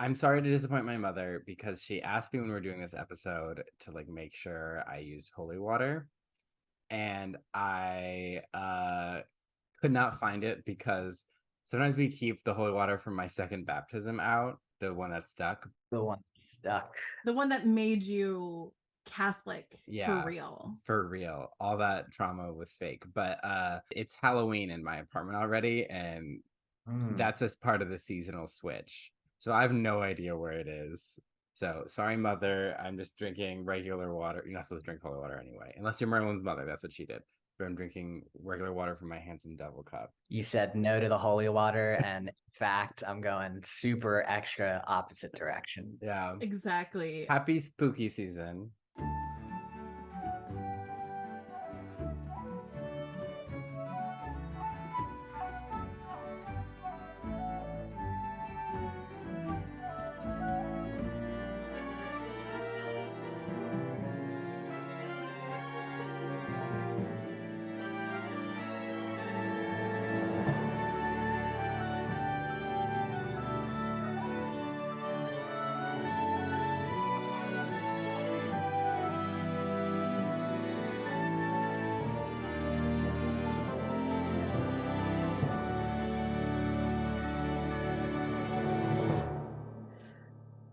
I'm sorry to disappoint my mother because she asked me when we were doing this episode to like make sure I used holy water, and I could not find it because sometimes we keep the holy water from my second baptism out, the one that's stuck. The one stuck. The one that made you Catholic Yeah, for real. All that trauma was fake. But it's Halloween in my apartment already, and that's as part of the seasonal switch. So I have no idea where it is. So sorry, mother. I'm just drinking regular water. You're not supposed to drink holy water anyway, unless you're Merlin's mother. That's what she did. But I'm drinking regular water from my handsome devil cup. You said no to the holy water, and in fact, I'm going super extra opposite direction. Yeah. Exactly. Happy spooky season.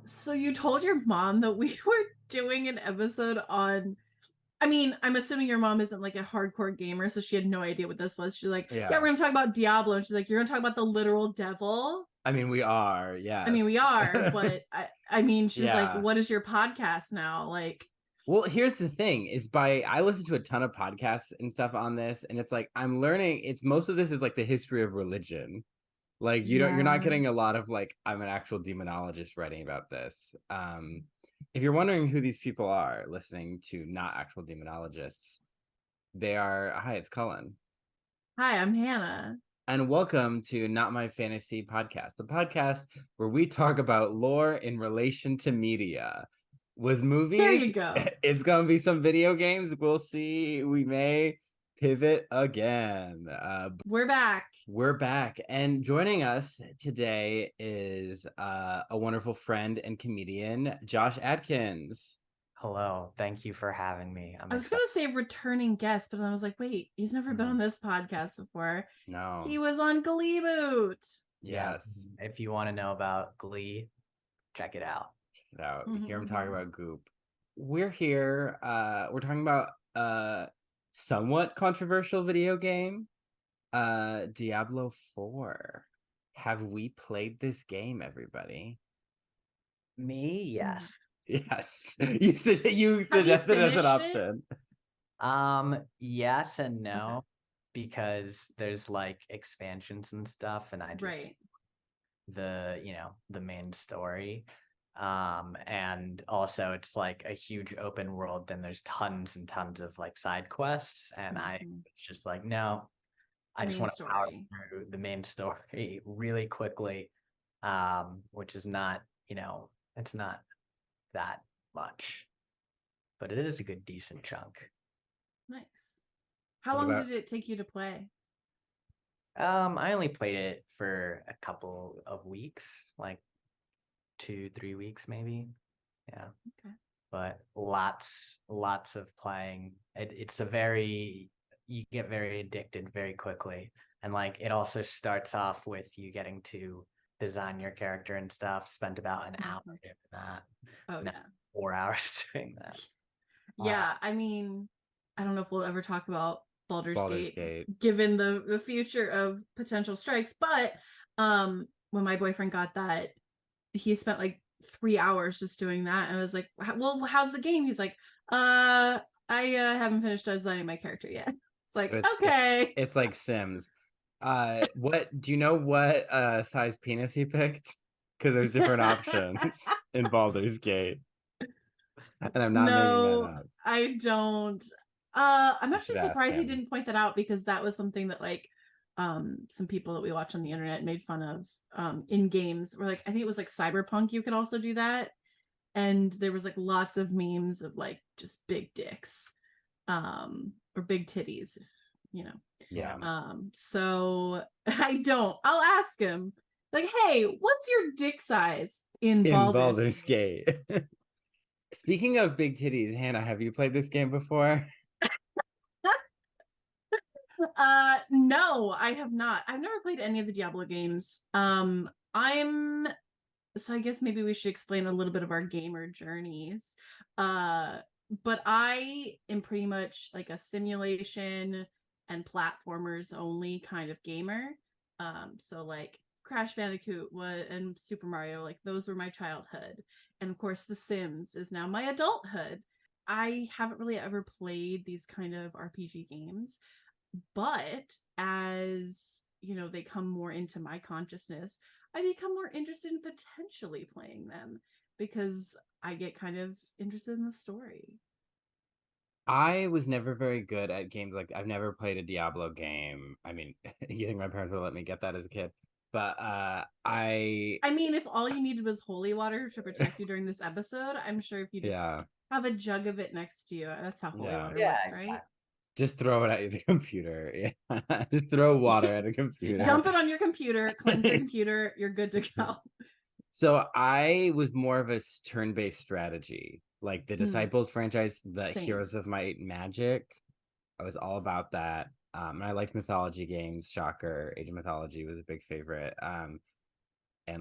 So you told your mom that we were doing an episode on, I mean, I'm assuming your mom isn't like a hardcore gamer, so she had no idea what this was. She's like, yeah, we're going to talk about Diablo. And she's like, you're going to talk about the literal devil? I mean, we are, yes. I mean, we are, but I mean, she's like, what is your podcast now? Like, well, here's the thing is I listen to a ton of podcasts and stuff on this, and it's like, I'm learning, most of this is like the history of religion. Like you're not getting a lot of like, I'm an actual demonologist writing about this. If you're wondering who these people are listening to not actual demonologists, they are, hi, it's Cullen. Hi, I'm Hannah. And welcome to Not My Fantasy Podcast, the podcast where we talk about lore in relation to media. Was movies? There you go. It's going to be some video games. We'll see. We may pivot again. We're back. And joining us today is a wonderful friend and comedian, Josh Adkins. Hello, thank you for having me. I was gonna say returning guest, but I was like, wait, he's never been on this podcast before. No, he was on Glee Boot. Yes. If you want to know about Glee, check it out. Hear him talk about Goop. We're here. We're talking about somewhat controversial video game, Diablo 4. Have we played this game, everybody? Me, yes. Yes. You suggested it as an option. Yes and no, because there's like expansions and stuff, and I just the main story. And also it's like a huge open world, then there's tons and tons of like side quests, and it's just like, no, I just want to power through the main story really quickly, which is not, it's not that much, but it is a good decent chunk. Nice. How long did it take you to play? I only played it for a couple of weeks, like 2-3 weeks maybe. Yeah. Okay. But lots of playing. You get very addicted very quickly, and like it also starts off with you getting to design your character and stuff. Spent about an hour doing that. Oh, no, 4 hours doing that. Yeah, I mean, I don't know if we'll ever talk about Baldur's Gate, given the future of potential strikes, but when my boyfriend got that, he spent like 3 hours just doing that, and I was like, well, how's the game? He's like, I haven't finished designing my character yet. It's like, so okay. It's like Sims. What do you know what size penis he picked? Because there's different options in Baldur's Gate. And I'm not making that up. I don't. I'm actually surprised he didn't point that out, because that was something that like some people that we watch on the internet made fun of in games. Where like, I think it was like Cyberpunk, you could also do that, and there was like lots of memes of like just big dicks or big titties, Yeah. So I'll ask him. Like, hey, what's your dick size in Baldur's Gate? Speaking of big titties, Hannah, have you played this game before? No, I have not. I've never played any of the Diablo games. So I guess maybe we should explain a little bit of our gamer journeys. But I am pretty much like a simulation and platformers only kind of gamer. So like Crash Bandicoot and Super Mario, like those were my childhood. And of course The Sims is now my adulthood. I haven't really ever played these kind of RPG games, but as they come more into my consciousness, I become more interested in potentially playing them because I get kind of interested in the story. I was never very good at games. Like, I've never played a Diablo game. I mean, you think my parents would let me get that as a kid? But I mean, if all you needed was holy water to protect you during this episode, I'm sure if you just have a jug of it next to you, that's how holy water works, right? Just throw it at the computer. Yeah. Just throw water at a computer. Dump it on your computer, cleanse your computer, you're good to go. So I was more of a turn-based strategy. Like the Disciples franchise, the Same. Heroes of Might Magic. I was all about that. And I liked mythology games. Shocker. Age of Mythology was a big favorite. And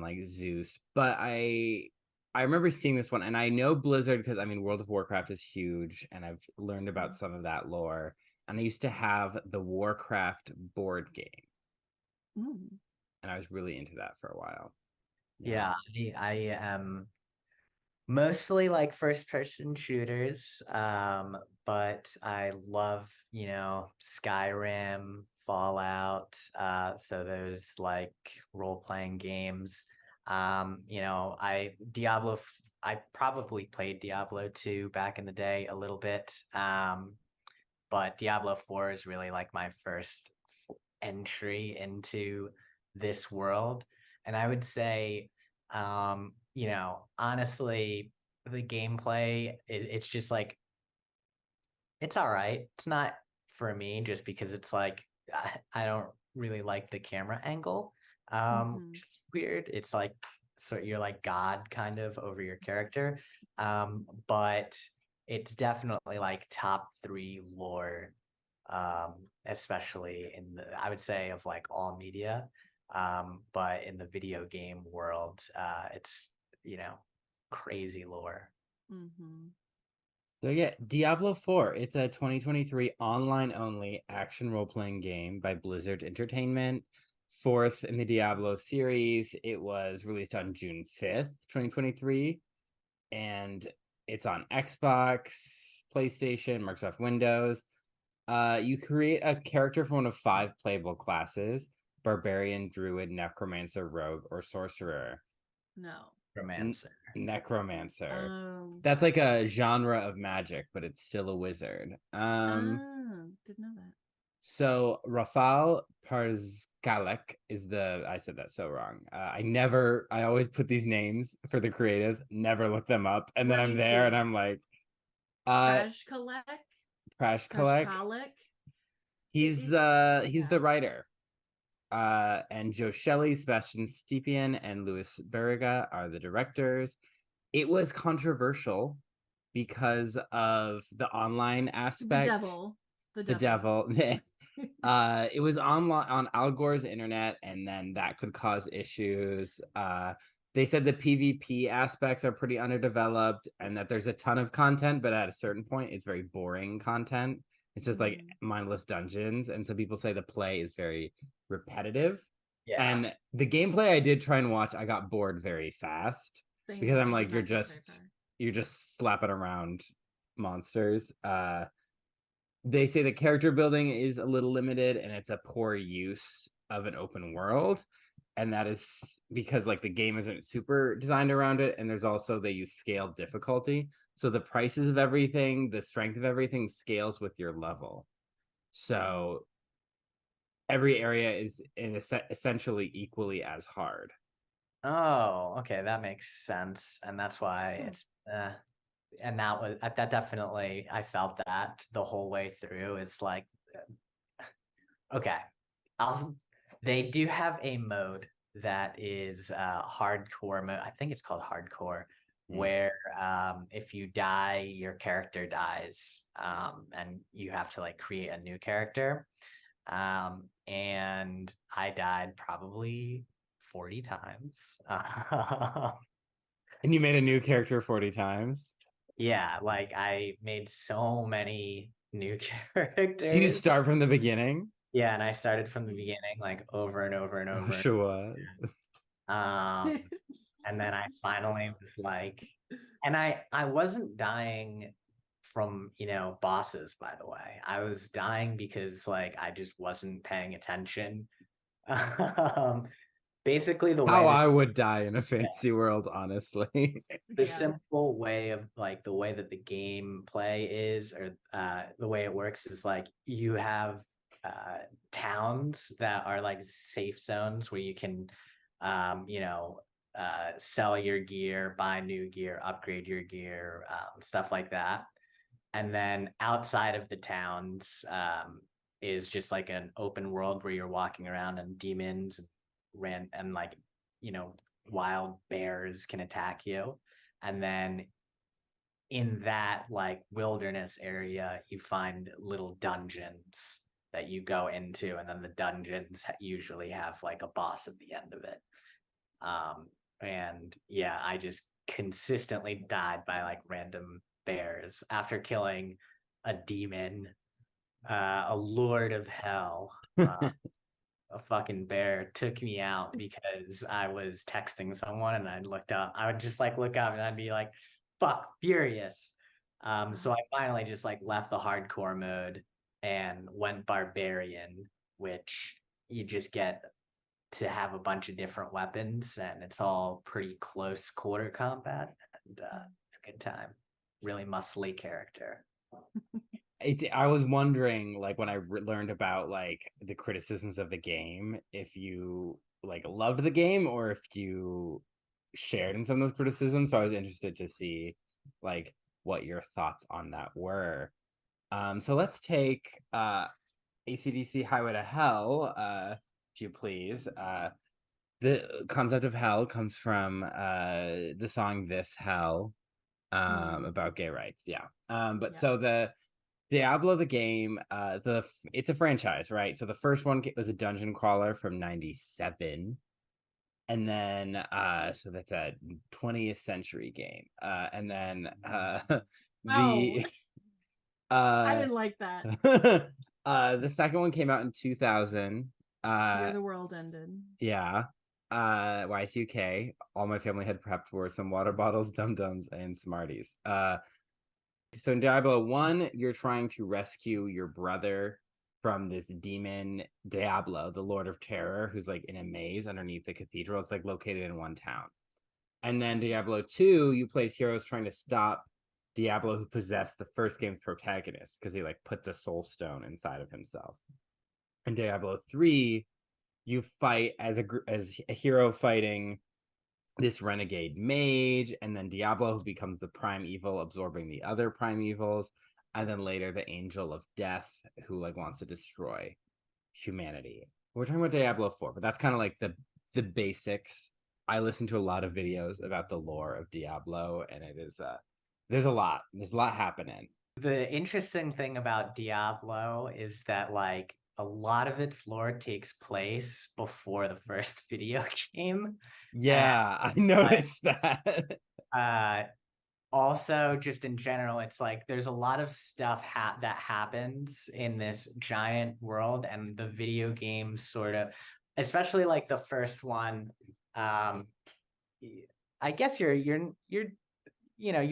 like Zeus. But I remember seeing this one, and I know Blizzard because I mean World of Warcraft is huge, and I've learned about some of that lore. And I used to have the Warcraft board game. And I was really into that for a while. Yeah, I am mostly like first person shooters, but I love, Skyrim, Fallout, so those like role-playing games. I probably played Diablo 2 back in the day a little bit. But Diablo 4 is really like my first entry into this world. And I would say, honestly, the gameplay, it's just like, it's all right. It's not for me just because it's like, I don't really like the camera angle, which is weird. It's like, so you're like God kind of over your character. But it's definitely like top 3 lore, especially I would say of like all media. But in the video game world, it's, crazy lore. So yeah, Diablo 4, it's a 2023 online-only action role-playing game by Blizzard Entertainment, 4th in the Diablo series. It was released on June 5th, 2023, and it's on Xbox, PlayStation, Microsoft Windows. You create a character from one of 5 playable classes: Barbarian, Druid, Necromancer, Rogue, or Sorcerer. Necromancer. That's like a genre of magic, but it's still a wizard. Didn't know that. So Rafal Parzkalek is I said that so wrong. I always put these names for the creatives, never look them up, and then I'm there and I'm like, Prashkalek. He's the writer. And Joe Shelley, Sebastian Stepien, and Louis Barriga are the directors. It was controversial because of the online aspect. The devil. It was on Al Gore's internet, and then that could cause issues. They said the PvP aspects are pretty underdeveloped, and that there's a ton of content, but at a certain point, it's very boring content. It's just like mindless dungeons, and some people say the play is very repetitive. Yeah. And the gameplay I did try and watch, I got bored very fast because I'm like, you're just slapping around monsters. They say the character building is a little limited, and it's a poor use of an open world. And that is because like the game isn't super designed around it. And there's also, they use scaled difficulty. So the prices of everything, the strength of everything scales with your level. So every area is essentially equally as hard. Oh, okay. That makes sense. And that's why it's, and that definitely, I felt that the whole way through. It's like, okay, they do have a mode that is hardcore mode. I think it's called hardcore, where if you die, your character dies, and you have to like create a new character. And I died probably 40 times. And you made a new character 40 times? Yeah, like I made so many new characters. Do you start from the beginning? Yeah, and I started from the beginning, like over and over and over. Sure. And then I finally was like, and I wasn't dying from, bosses, by the way. I was dying because like I just wasn't paying attention. Basically the How way that I would die in a fantasy world, honestly. the simple way of like the way that the gameplay is, or the way it works is like you have towns that are like safe zones where you can sell your gear, buy new gear, upgrade your gear, stuff like that. And then outside of the towns is just like an open world where you're walking around and demons and like, wild bears can attack you. And then in that like wilderness area, you find little dungeons that you go into, and then the dungeons usually have like a boss at the end of it. And yeah, I just consistently died by like random bears after killing a demon, a lord of hell. A fucking bear took me out because I was texting someone and I would just like look up and I'd be like, fuck, furious. So I finally just like left the hardcore mode and went barbarian, which you just get to have a bunch of different weapons and it's all pretty close quarter combat, and it's a good time. Really muscly character. I was wondering, like, when I learned about like the criticisms of the game, if you like loved the game or if you shared in some of those criticisms. So I was interested to see like what your thoughts on that were. So let's take AC/DC Highway to Hell, if you please. The concept of hell comes from the song This Hell, about gay rights. So the Diablo the game, it's a franchise, right? So the first one was a dungeon crawler from 97. And then so that's a 20th century game. And then the I didn't like that. the second one came out in 2000. Year the world ended. Yeah. Y2K. All my family had prepped were some water bottles, dum-dums, and Smarties. So in Diablo 1, you're trying to rescue your brother from this demon Diablo, the Lord of Terror, who's like in a maze underneath the cathedral. It's like located in one town. And then Diablo 2, you play as heroes trying to stop Diablo, who possessed the first game's protagonist because he like put the soul stone inside of himself. In Diablo 3, you fight as a hero fighting this renegade mage, and then Diablo, who becomes the prime evil, absorbing the other prime evils, and then later the angel of death, who like wants to destroy humanity. We're talking about Diablo 4, but that's kind of like the basics. I listen to a lot of videos about the lore of Diablo, and it is there's a lot happening. The interesting thing about Diablo is that like a lot of its lore takes place before the first video game. Yeah, I noticed that. Also, just in general, it's like there's a lot of stuff that happens in this giant world, and the video game sort of, especially like the first one. I guess you're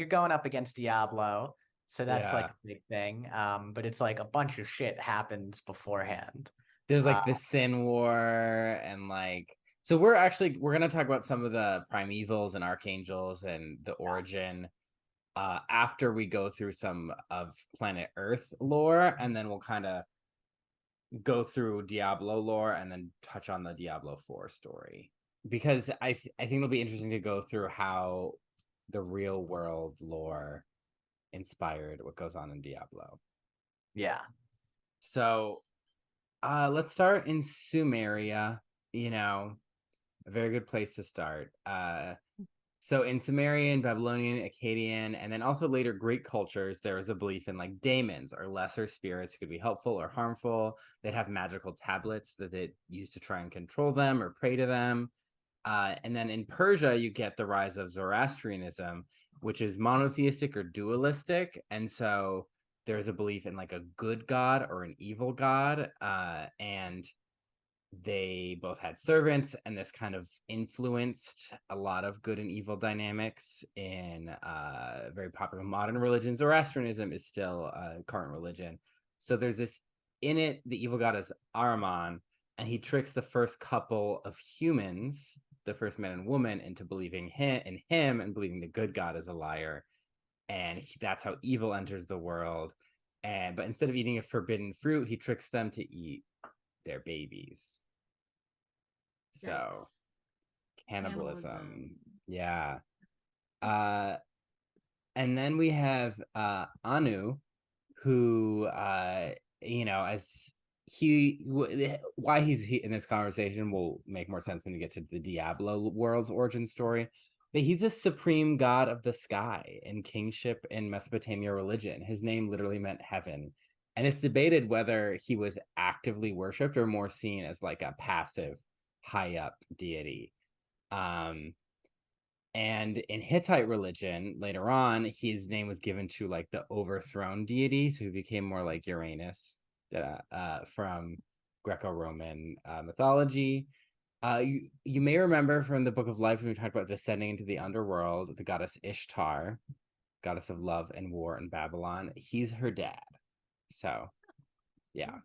going up against Diablo. So that's like a big thing. But it's like a bunch of shit happens beforehand. There's like the Sin War and like, so we're going to talk about some of the primevals and archangels and the origin after we go through some of Planet Earth lore, and then we'll kind of go through Diablo lore and then touch on the Diablo 4 story, because I think it'll be interesting to go through how the real world lore inspired what goes on in Diablo. Yeah. So let's start in Sumeria. a very good place to start. So in Sumerian, Babylonian, Akkadian, and then also later Greek cultures, there was a belief in like daemons or lesser spirits who could be helpful or harmful. They'd have magical tablets that they'd use to try and control them or pray to them. And then in Persia, you get the rise of Zoroastrianism, which is monotheistic or dualistic. And so there's a belief in like a good god or an evil god. And they both had servants, and this kind of influenced a lot of good and evil dynamics in very popular modern religion. Zoroastrianism is still a current religion. So there's this, in it, the evil god is Ahriman, and he tricks the first couple of humans, the first man and woman, into believing in him and believing the good god is a liar. And that's how evil enters the world. But instead of eating a forbidden fruit, he tricks them to eat their babies. So Yikes. cannibalism. Yeah. And then we have Anu, who as why he's in this conversation will make more sense when we get to the Diablo world's origin story. But he's a supreme god of the sky and kingship in Mesopotamia religion. His name literally meant heaven. And it's debated whether he was actively worshipped or more seen as like a passive high up deity. And in Hittite religion, later on, his name was given to like the overthrown deity. So he became more like Uranus from Greco-Roman mythology. You may remember from the Book of Life when we talked about descending into the underworld, the goddess Ishtar, goddess of love and war in Babylon. He's her dad. So, yeah,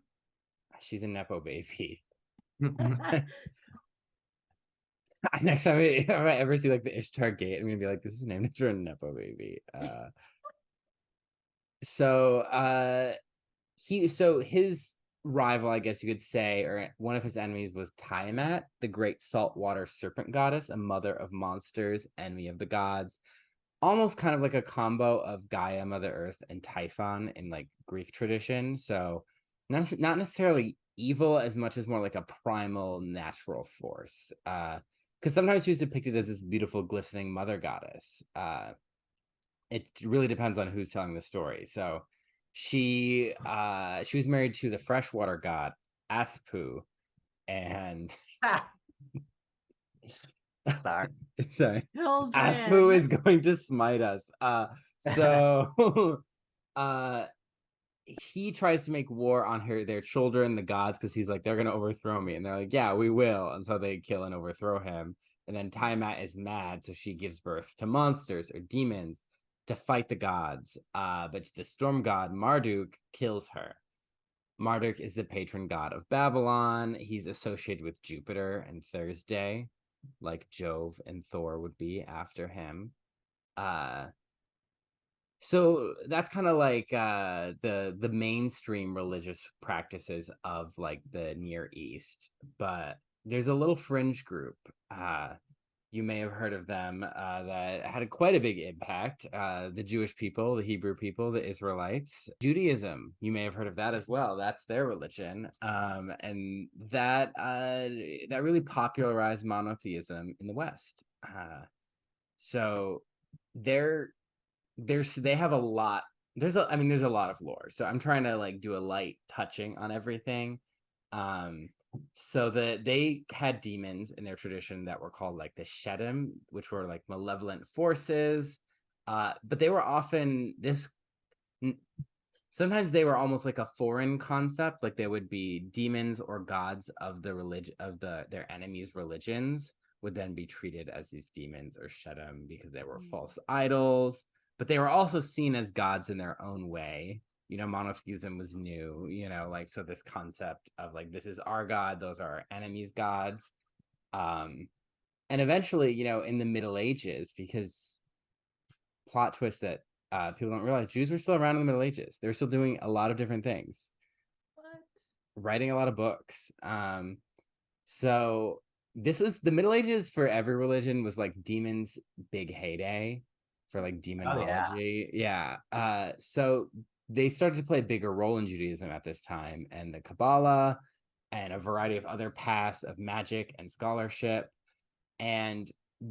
she's a Nepo baby. Next time if I ever see like the Ishtar Gate, I'm gonna be like, this is named after a Nepo baby. So his rival, I guess you could say, or one of his enemies, was Tiamat, the great saltwater serpent goddess, a mother of monsters, enemy of the gods. Almost kind of like a combo of Gaia, Mother Earth, and Typhon in like Greek tradition. So not necessarily evil as much as more like a primal natural force. Because sometimes she's depicted as this beautiful, glistening mother goddess. It really depends on who's telling the story. So she was married to the freshwater god Aspu, and sorry. Aspu is going to smite us. So he tries to make war on their children, the gods, because he's like, they're gonna overthrow me, and they're like, yeah, we will. And so they kill and overthrow him. And then Tiamat is mad, so she gives birth to monsters or demons to fight the gods. But the storm god Marduk kills her. Marduk is the patron god of Babylon. He's associated with Jupiter and Thursday, like Jove and Thor would be after him. So that's kind of like the mainstream religious practices of like the Near East. But there's a little fringe group. You may have heard of them that had quite a big impact. The Jewish people, the Hebrew people, the Israelites. Judaism, you may have heard of that as well. That's their religion. And that really popularized monotheism in the West. So they have a lot. There's a lot of lore. So I'm trying to like do a light touching on everything. So that they had demons in their tradition that were called like the Shedim, which were like malevolent forces. But they were often sometimes they were almost like a foreign concept. Like they would be demons or gods of the religion of their enemies' religions would then be treated as these demons or Shedim because they were false idols. But they were also seen as gods in their own way. Monotheism was new, like, so this concept of like, this is our God, those are our enemies' gods. And eventually, in the Middle Ages, because plot twist that people don't realize, Jews were still around in the Middle Ages. They were still doing a lot of different things. Writing a lot of books. So this was the Middle Ages for every religion was like demons' big heyday for like demonology. Yeah. So they started to play a bigger role in Judaism at this time, and the Kabbalah and a variety of other paths of magic and scholarship. And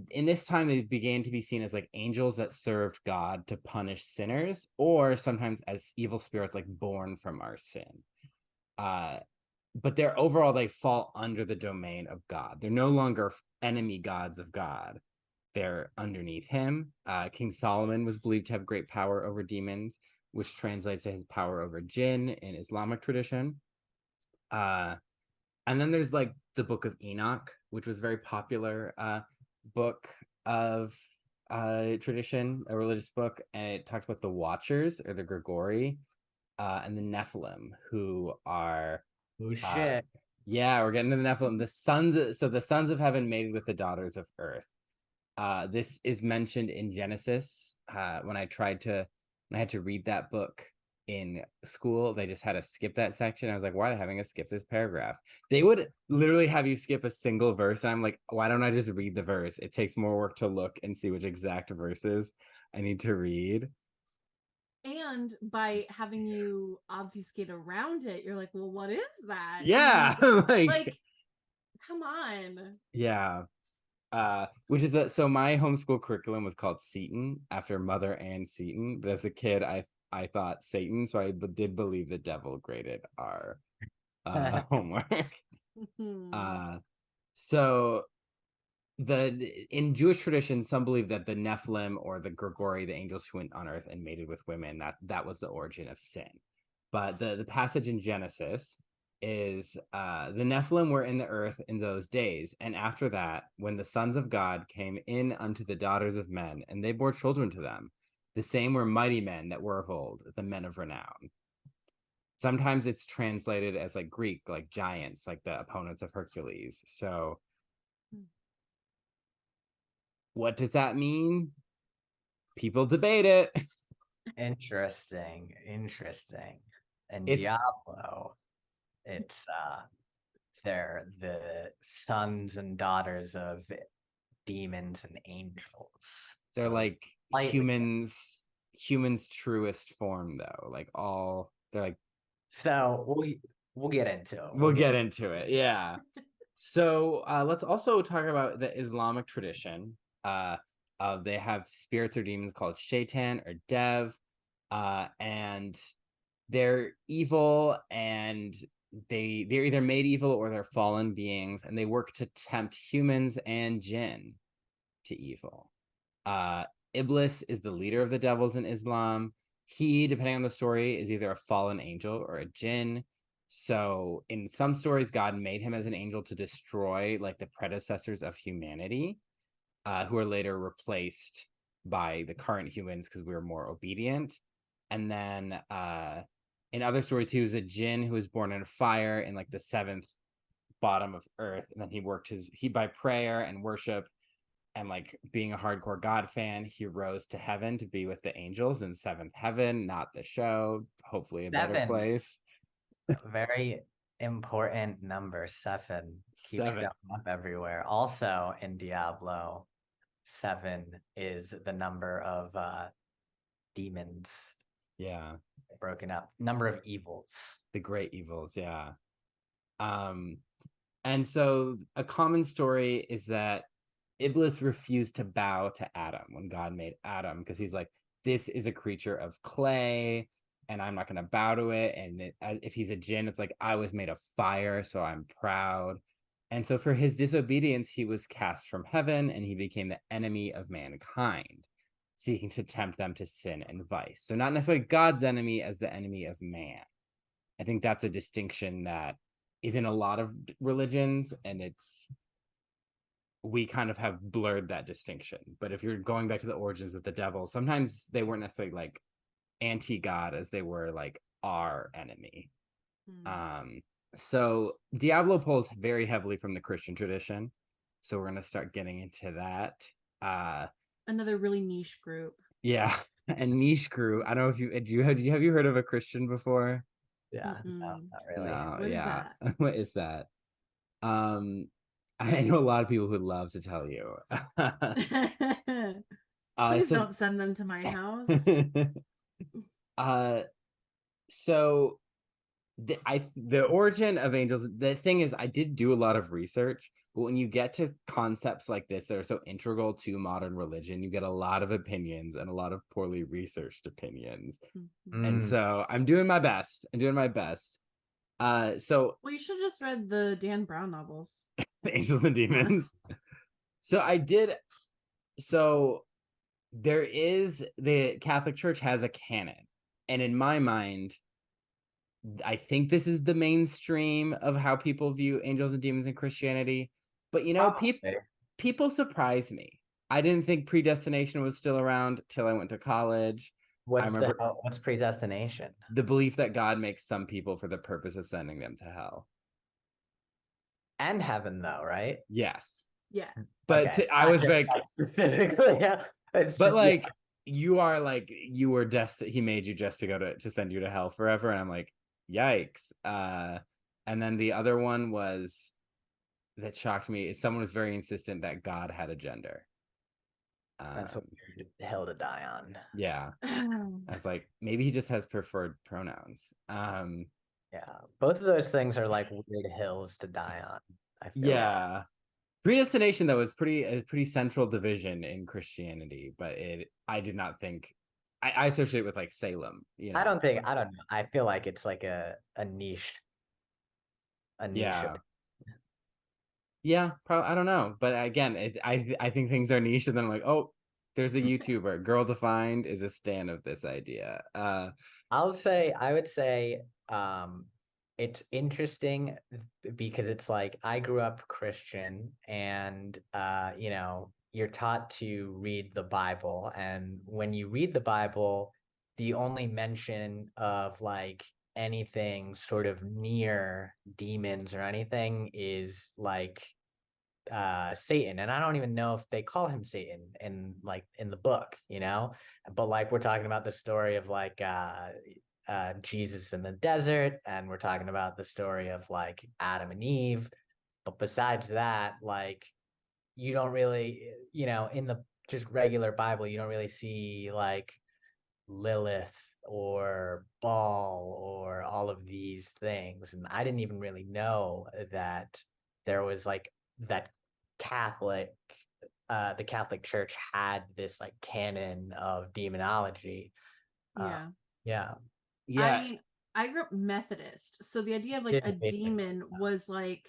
in this time, they began to be seen as like angels that served God to punish sinners, or sometimes as evil spirits like born from our sin. But they fall under the domain of God. They're no longer enemy gods of God. They're underneath him. King Solomon was believed to have great power over demons, which translates to his power over jinn in Islamic tradition. And then there's like the Book of Enoch, which was a very popular book of tradition, a religious book, and it talks about the Watchers or the Grigori and the Nephilim, who are shit. Yeah, we're getting to the Nephilim. The sons of heaven mated with the daughters of earth. This is mentioned in Genesis. When I had to read that book in school, they just had to skip that section. I was like, why are they having us skip this paragraph? They would literally have you skip a single verse. And I'm like, why don't I just read the verse? It takes more work to look and see which exact verses I need to read. And by having you obfuscate around it, you're like, well, what is that? Yeah. like come on. Yeah. Which is so my homeschool curriculum was called Seton after Mother Ann Seton, but as a kid I thought Satan, so I did believe the devil graded our homework. So in Jewish tradition, some believe that the Nephilim or the Grigori, the angels who went on earth and mated with women, that was the origin of sin. But the passage in Genesis is the Nephilim were in the earth in those days, and after that, when the sons of God came in unto the daughters of men, and they bore children to them, the same were mighty men that were of old, the men of renown. Sometimes it's translated as like Greek, like giants, like the opponents of Hercules. So what does that mean? People debate it. Interesting. And Diablo, it's they're the sons and daughters of demons and angels. They're so like humans truest form though. They're like, so we'll get into it. We'll get into it. Yeah. So let's also talk about the Islamic tradition. They have spirits or demons called shaitan or dev, and they're evil, and they're either made evil or they're fallen beings, and they work to tempt humans and jinn to evil. Iblis is the leader of the devils in Islam. He, depending on the story, is either a fallen angel or a jinn. So in some stories, God made him as an angel to destroy like the predecessors of humanity, who are later replaced by the current humans because we were more obedient. And then in other stories, he was a jinn who was born in fire in like the seventh bottom of earth. And then he by prayer and worship and like being a hardcore God fan, he rose to heaven to be with the angels in seventh heaven, not the show, hopefully a better place. Very important number, 7. Keeps going up everywhere. Also in Diablo, 7 is the number of demons. Yeah. Broken up. Number of evils. The great evils, yeah. And so a common story is that Iblis refused to bow to Adam when God made Adam, because he's like, this is a creature of clay and I'm not going to bow to it. And if he's a jinn, it's like, I was made of fire, so I'm proud. And so for his disobedience, he was cast from heaven and he became the enemy of mankind, seeking to tempt them to sin and vice. So not necessarily God's enemy as the enemy of man. I think that's a distinction that is in a lot of religions, and we kind of have blurred that distinction. But if you're going back to the origins of the devil, sometimes they weren't necessarily like anti-God as they were like our enemy. So Diablo pulls very heavily from the Christian tradition. So we're going to start getting into that. Another really niche group. Yeah, a niche group. I don't know if have you heard of a Christian before? Yeah, no, not really. No, what is that? What is that? I know a lot of people who'd love to tell you. Please don't send them to my house. So the origin of angels, the thing is, I did do a lot of research, but when you get to concepts like this that are so integral to modern religion, you get a lot of opinions and a lot of poorly researched opinions. And so I'm doing my best. So well, you should have just read the Dan Brown novels. Angels and Demons. So I did. So there is, the Catholic Church has a canon, and in my mind, I think this is the mainstream of how people view angels and demons in Christianity. But people surprise me. I didn't think predestination was still around till I went to college. What's predestination? The belief that God makes some people for the purpose of sending them to hell. And heaven, though, right? Yes. Yeah. But okay. I was like, yeah. But like, you are like, you were destined. He made you just to send you to hell forever. And I'm like, yikes. And then the other one was that shocked me is someone was very insistent that God had a gender. That's what hell to die on. Yeah. I was like, maybe he just has preferred pronouns. Yeah, both of those things are like weird hills to die on. I feel like. Predestination, though, is a pretty central division in Christianity, but I did not think I associate it with like Salem. You know? I don't know. I feel like it's like a niche. Yeah, probably. I don't know, but again, I think things are niche, and then I'm like, oh, there's a YouTuber, Girl Defined, is a stan of this idea. I would say it's interesting because it's like I grew up Christian, and you're taught to read the Bible, and when you read the Bible, the only mention of like anything sort of near demons or anything is like Satan, and I don't even know if they call him Satan in the book, but like we're talking about the story of like Jesus in the desert, and we're talking about the story of like Adam and Eve, but besides that, like you don't really, in the just regular Bible, you don't really see like Lilith or Baal or all of these things, and I didn't even really know that there was like that the Catholic Church had this like canon of demonology. Yeah. I mean, I grew up Methodist, so the idea of like a demon was like,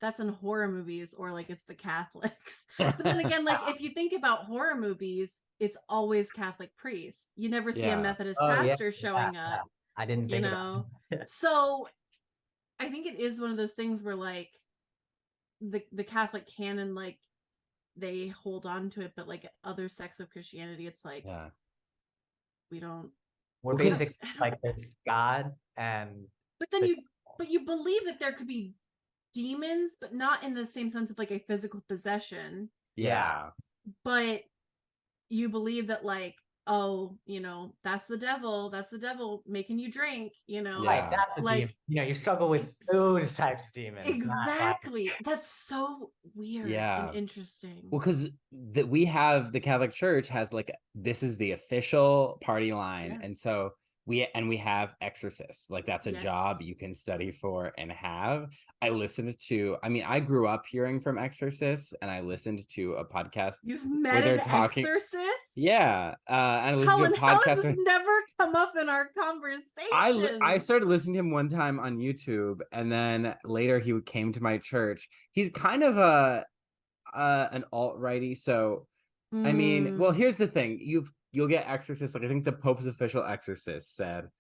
that's in horror movies, or like it's the Catholics. But then again, like if you think about horror movies, it's always Catholic priests. You never see a Methodist pastor showing up. I didn't think about it. So I think it is one of those things where like the Catholic canon, like they hold on to it, but like other sects of Christianity, it's like we're basically like there's God, and but then you believe that there could be demons, but not in the same sense of like a physical possession. But you believe that like, oh, that's the devil making you drink, Like that's a demon. You struggle with those types of demons. Exactly. That's so weird and interesting. Well, because we have the Catholic Church has like, this is the official party line, and so we have exorcists. Like that's a job you can study for and have. I grew up hearing from exorcists, and I listened to a podcast. You've met an exorcist? Yeah. And I listened Cullen, to a podcast. How has this never come up in our conversation? I started listening to him one time on YouTube, and then later he came to my church. He's kind of an alt-righty, so I mean, well, here's the thing. You'll get exorcists, like I think the Pope's official exorcist said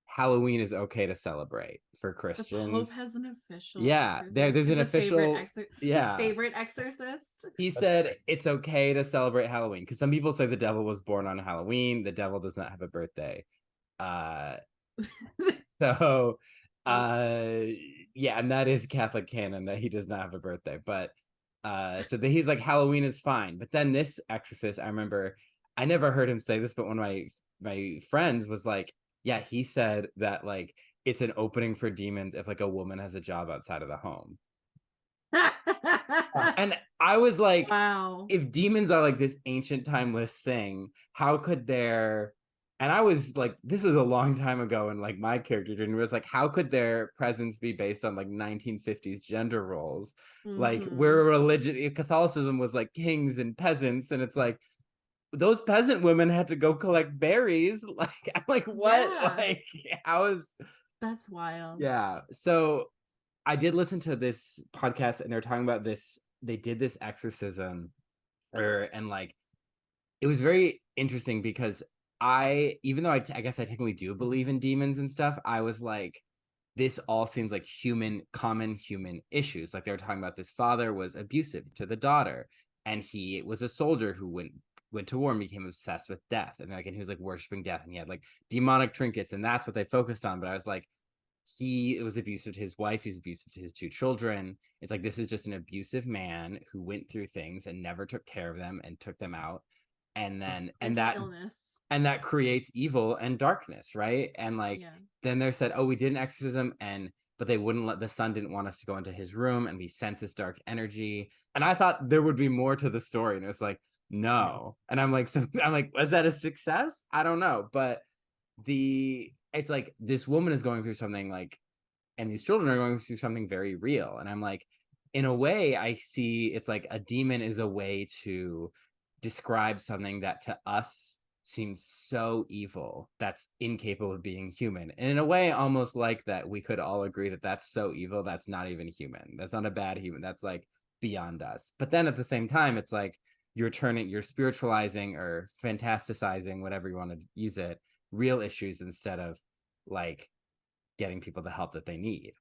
Halloween is okay to celebrate for Christians. The Pope has an official exorcist. There's an official his favorite exorcist. He said it's okay to celebrate Halloween, because some people say the devil was born on Halloween. The devil does not have a birthday. So and that is Catholic canon, that he does not have a birthday. But so he's like, Halloween is fine. But then this exorcist, I remember, I never heard him say this, but one of my friends was like, yeah, he said that like it's an opening for demons if like a woman has a job outside of the home. And I was like, wow, if demons are like this ancient timeless thing, how could there And I was like, this was a long time ago, and like my character journey was like, how could their presence be based on like 1950s gender roles? Like, we're a religion, Catholicism was like kings and peasants, and it's like those peasant women had to go collect berries. Like, I'm like, what? Yeah. Like, how is that's wild? Yeah. So I did listen to this podcast, and they're talking about this. They did this exorcism, and like it was very interesting because even though I guess I technically do believe in demons and stuff, I was like, this all seems like common human issues. Like they were talking about this father was abusive to the daughter, and he was a soldier who went to war and became obsessed with death, and he was like worshiping death, and he had like demonic trinkets, and that's what they focused on. But I was like, he was abusive to his wife, he's abusive to his 2 children. It's like, this is just an abusive man who went through things and never took care of them and took them out, and then and that creates evil and darkness, right? And like then they said, oh, we did an exorcism, but they wouldn't let, the son didn't want us to go into his room, and we sense this dark energy. And I thought there would be more to the story, and it was like, no. And I'm like, was that a success? I don't know. But it's like this woman is going through something, like, and these children are going through something very real. And I'm like, in a way, I see it's like a demon is a way to describe something that to us seems so evil, that's incapable of being human. And in a way, almost like that, we could all agree that that's so evil, that's not even human. That's not a bad human. That's like beyond us. But then at the same time, it's like you're spiritualizing or fantasticizing, whatever you want to use it, real issues instead of like getting people the help that they need.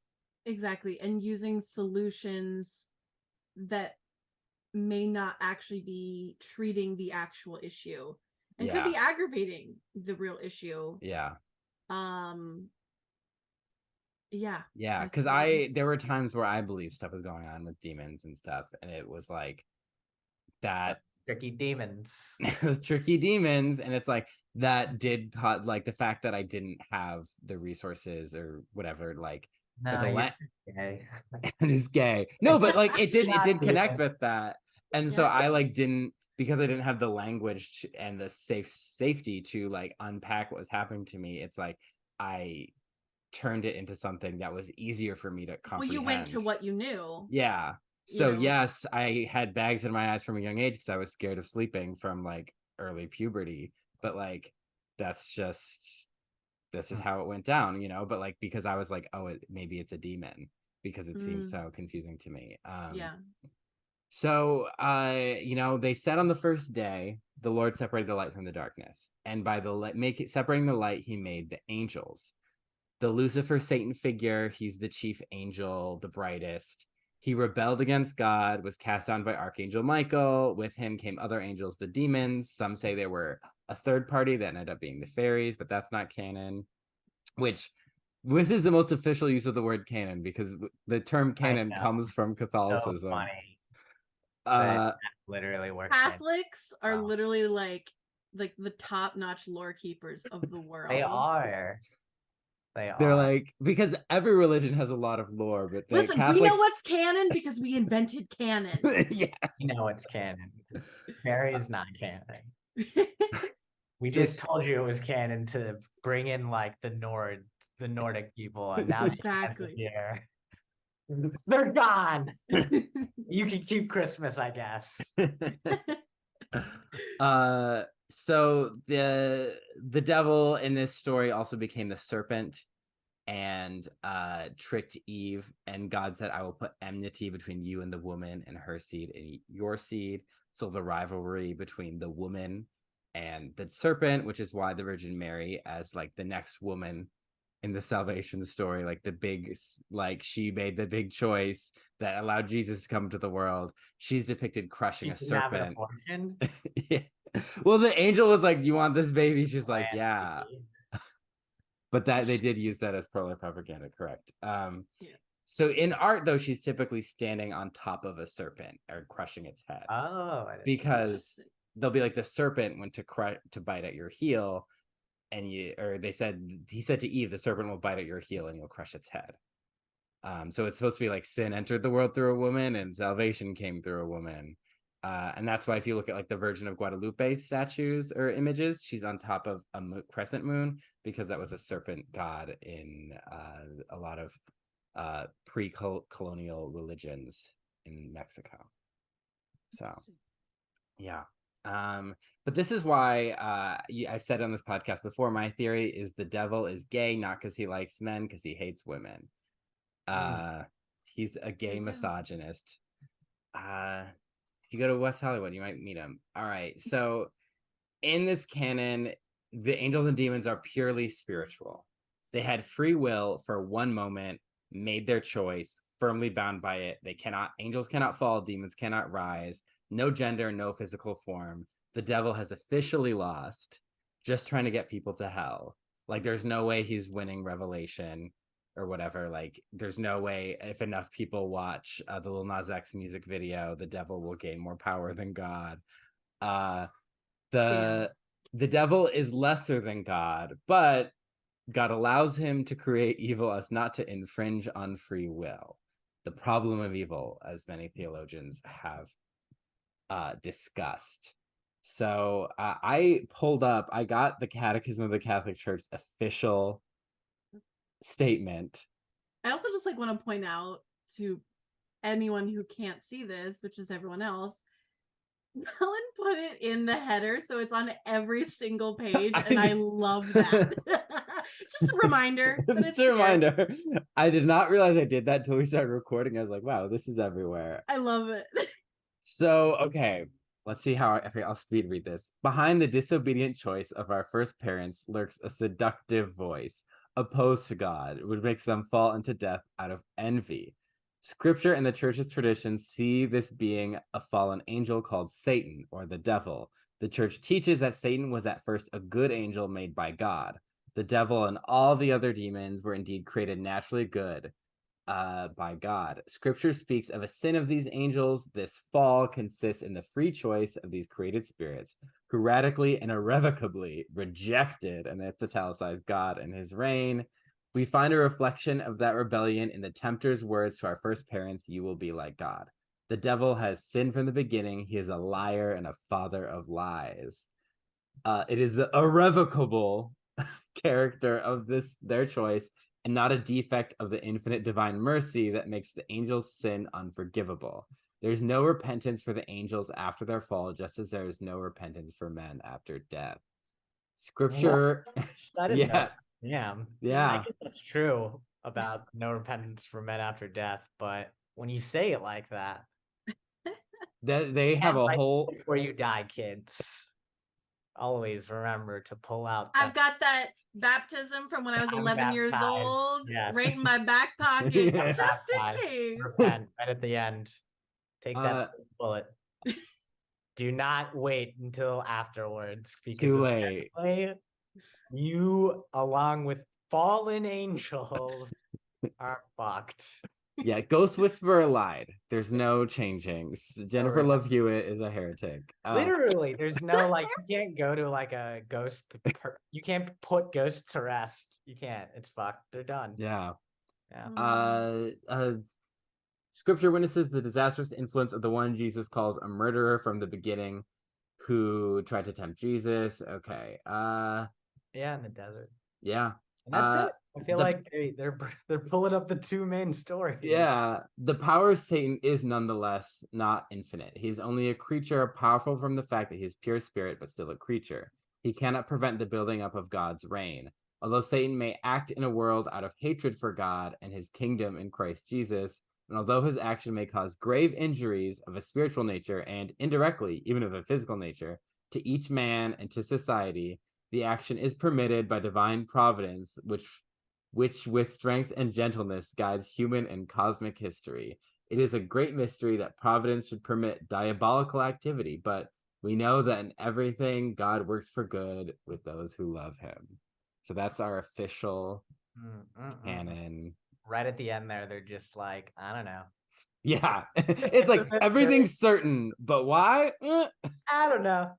Exactly. And using solutions that may not actually be treating the actual issue and could be aggravating the real issue. Yeah. Yeah. Because there were times where I believed stuff was going on with demons and stuff, and it was like that tricky demons. It was tricky demons, and it's like that did like the fact that I didn't have the resources or whatever, like gay. And he's gay. No, but like it did connect with that. And so I like didn't, because I didn't have the language and the safety to like unpack what was happening to me. It's like I turned it into something that was easier for me to comprehend. Well, you went to what you knew. Yeah. So yes, I had bags in my eyes from a young age because I was scared of sleeping from like early puberty. But like that's just how it went down, but like because I was like, oh, maybe it's a demon, because it seems so confusing to me. So they said on the first day the Lord separated the light from the darkness, and by the separating the light, he made the angels. The Lucifer Satan figure, he's the chief angel, the brightest. He rebelled against God, was cast down by Archangel Michael. With him came other angels, the demons. Some say there were a third party that ended up being the fairies, but that's not canon. Which this is the most official use of the word canon, because the term canon comes from Catholicism. So funny. Literally works. Catholics are literally like the top-notch lore keepers of the world. They are. They're like, because every religion has a lot of lore, but listen, Catholics... we know what's canon because we invented canon. Yes. You know it's canon. Mary is not canon. We just told you it was canon to bring in like the Nordic people, and now exactly here they're gone. You can keep Christmas, I guess. So the devil in this story also became the serpent and tricked Eve, and God said, I will put enmity between you and the woman, and her seed and your seed. So the rivalry between the woman and the serpent, which is why the Virgin Mary, as like the next woman in the salvation story, like the big, like she made the big choice that allowed Jesus to come to the world. She's depicted crushing a serpent. Yeah. Well, the angel was like, you want this baby? She's like, yeah. But that they did use that as pro propaganda, correct? So in art, though, she's typically standing on top of a serpent or crushing its head. Oh, because they'll be like, the serpent went to bite at your heel, and he said to Eve, the serpent will bite at your heel and you'll crush its head. So it's supposed to be like sin entered the world through a woman and salvation came through a woman. And that's why if you look at like the Virgin of Guadalupe statues or images, she's on top of a crescent moon, because that was a serpent god in a lot of pre-colonial religions in Mexico. So yeah. But this is why I've said on this podcast before, my theory is the devil is gay, not because he likes men, because he hates women. He's a gay misogynist. If you go to West Hollywood, you might meet him. All right. So in this canon, the angels and demons are purely spiritual. They had free will for one moment, made their choice, firmly bound by it. Angels cannot fall, demons cannot rise. No gender, no physical form. The devil has officially lost, just trying to get people to hell. Like, there's no way he's winning Revelation or whatever. Like, there's no way if enough people watch the Lil Nas X music video, the devil will gain more power than God. The devil is lesser than God, but God allows him to create evil as not to infringe on free will. The problem of evil, as many theologians have discussed. So I got the Catechism of the Catholic Church official statement. I also just want to point out to anyone who can't see this, which is everyone else, Cullen put it in the header, so it's on every single page, and I love that. Just a reminder. It's a reminder. I did not realize I did that until we started recording. I was like, wow, this is everywhere. I love it. So, okay, let's see how I'll speed read this. Behind the disobedient choice of our first parents lurks a seductive voice, opposed to God, which makes them fall into death out of envy. Scripture and the church's tradition see this being a fallen angel called Satan, or the devil. The church teaches that Satan was at first a good angel made by God. The devil and all the other demons were indeed created naturally good by God. Scripture speaks of a sin of these angels. This fall consists in the free choice of these created spirits, who radically and irrevocably rejected, and that's italicized, God and his reign. We find a reflection of that rebellion in the tempter's words to our first parents, "You will be like God." The devil has sinned from the beginning. He is a liar and a father of lies. It is the irrevocable character of their choice, and not a defect of the infinite divine mercy that makes the angels' sin unforgivable. There's no repentance for the angels after their fall, just as there is no repentance for men after death. Scripture, yeah. Yeah. I guess that's true about no repentance for men after death, but when you say it like that, they have a whole before you die, kids. Always remember to pull out. I've got that baptism from when I was 11 years old, right in my back pocket, just in case. Repent right at the end. Take that bullet. Do not wait until afterwards, because too late. You, along with fallen angels, are fucked. Yeah, Ghost Whisperer lied. There's no changing. Jennifer Love Hewitt is a heretic. Literally, there's no you can't go to a ghost. You can't put ghosts to rest. You can't. It's fucked. They're done. Yeah. Scripture witnesses the disastrous influence of the one Jesus calls a murderer from the beginning, who tried to tempt Jesus. Okay. Yeah, in the desert. Yeah. And that's it. I feel like they're pulling up the two main stories. Yeah. The power of Satan is nonetheless not infinite. He's only a creature, powerful from the fact that he's pure spirit, but still a creature. He cannot prevent the building up of God's reign. Although Satan may act in a world out of hatred for God and his kingdom in Christ Jesus, and although his action may cause grave injuries of a spiritual nature and indirectly, even of a physical nature, to each man and to society, the action is permitted by divine providence, which with strength and gentleness guides human and cosmic history. It is a great mystery that providence should permit diabolical activity, but we know that in everything God works for good with those who love him. So that's our official canon. Right at the end there, they're just like, I don't know. Yeah, it's like everything's certain, but why? I don't know.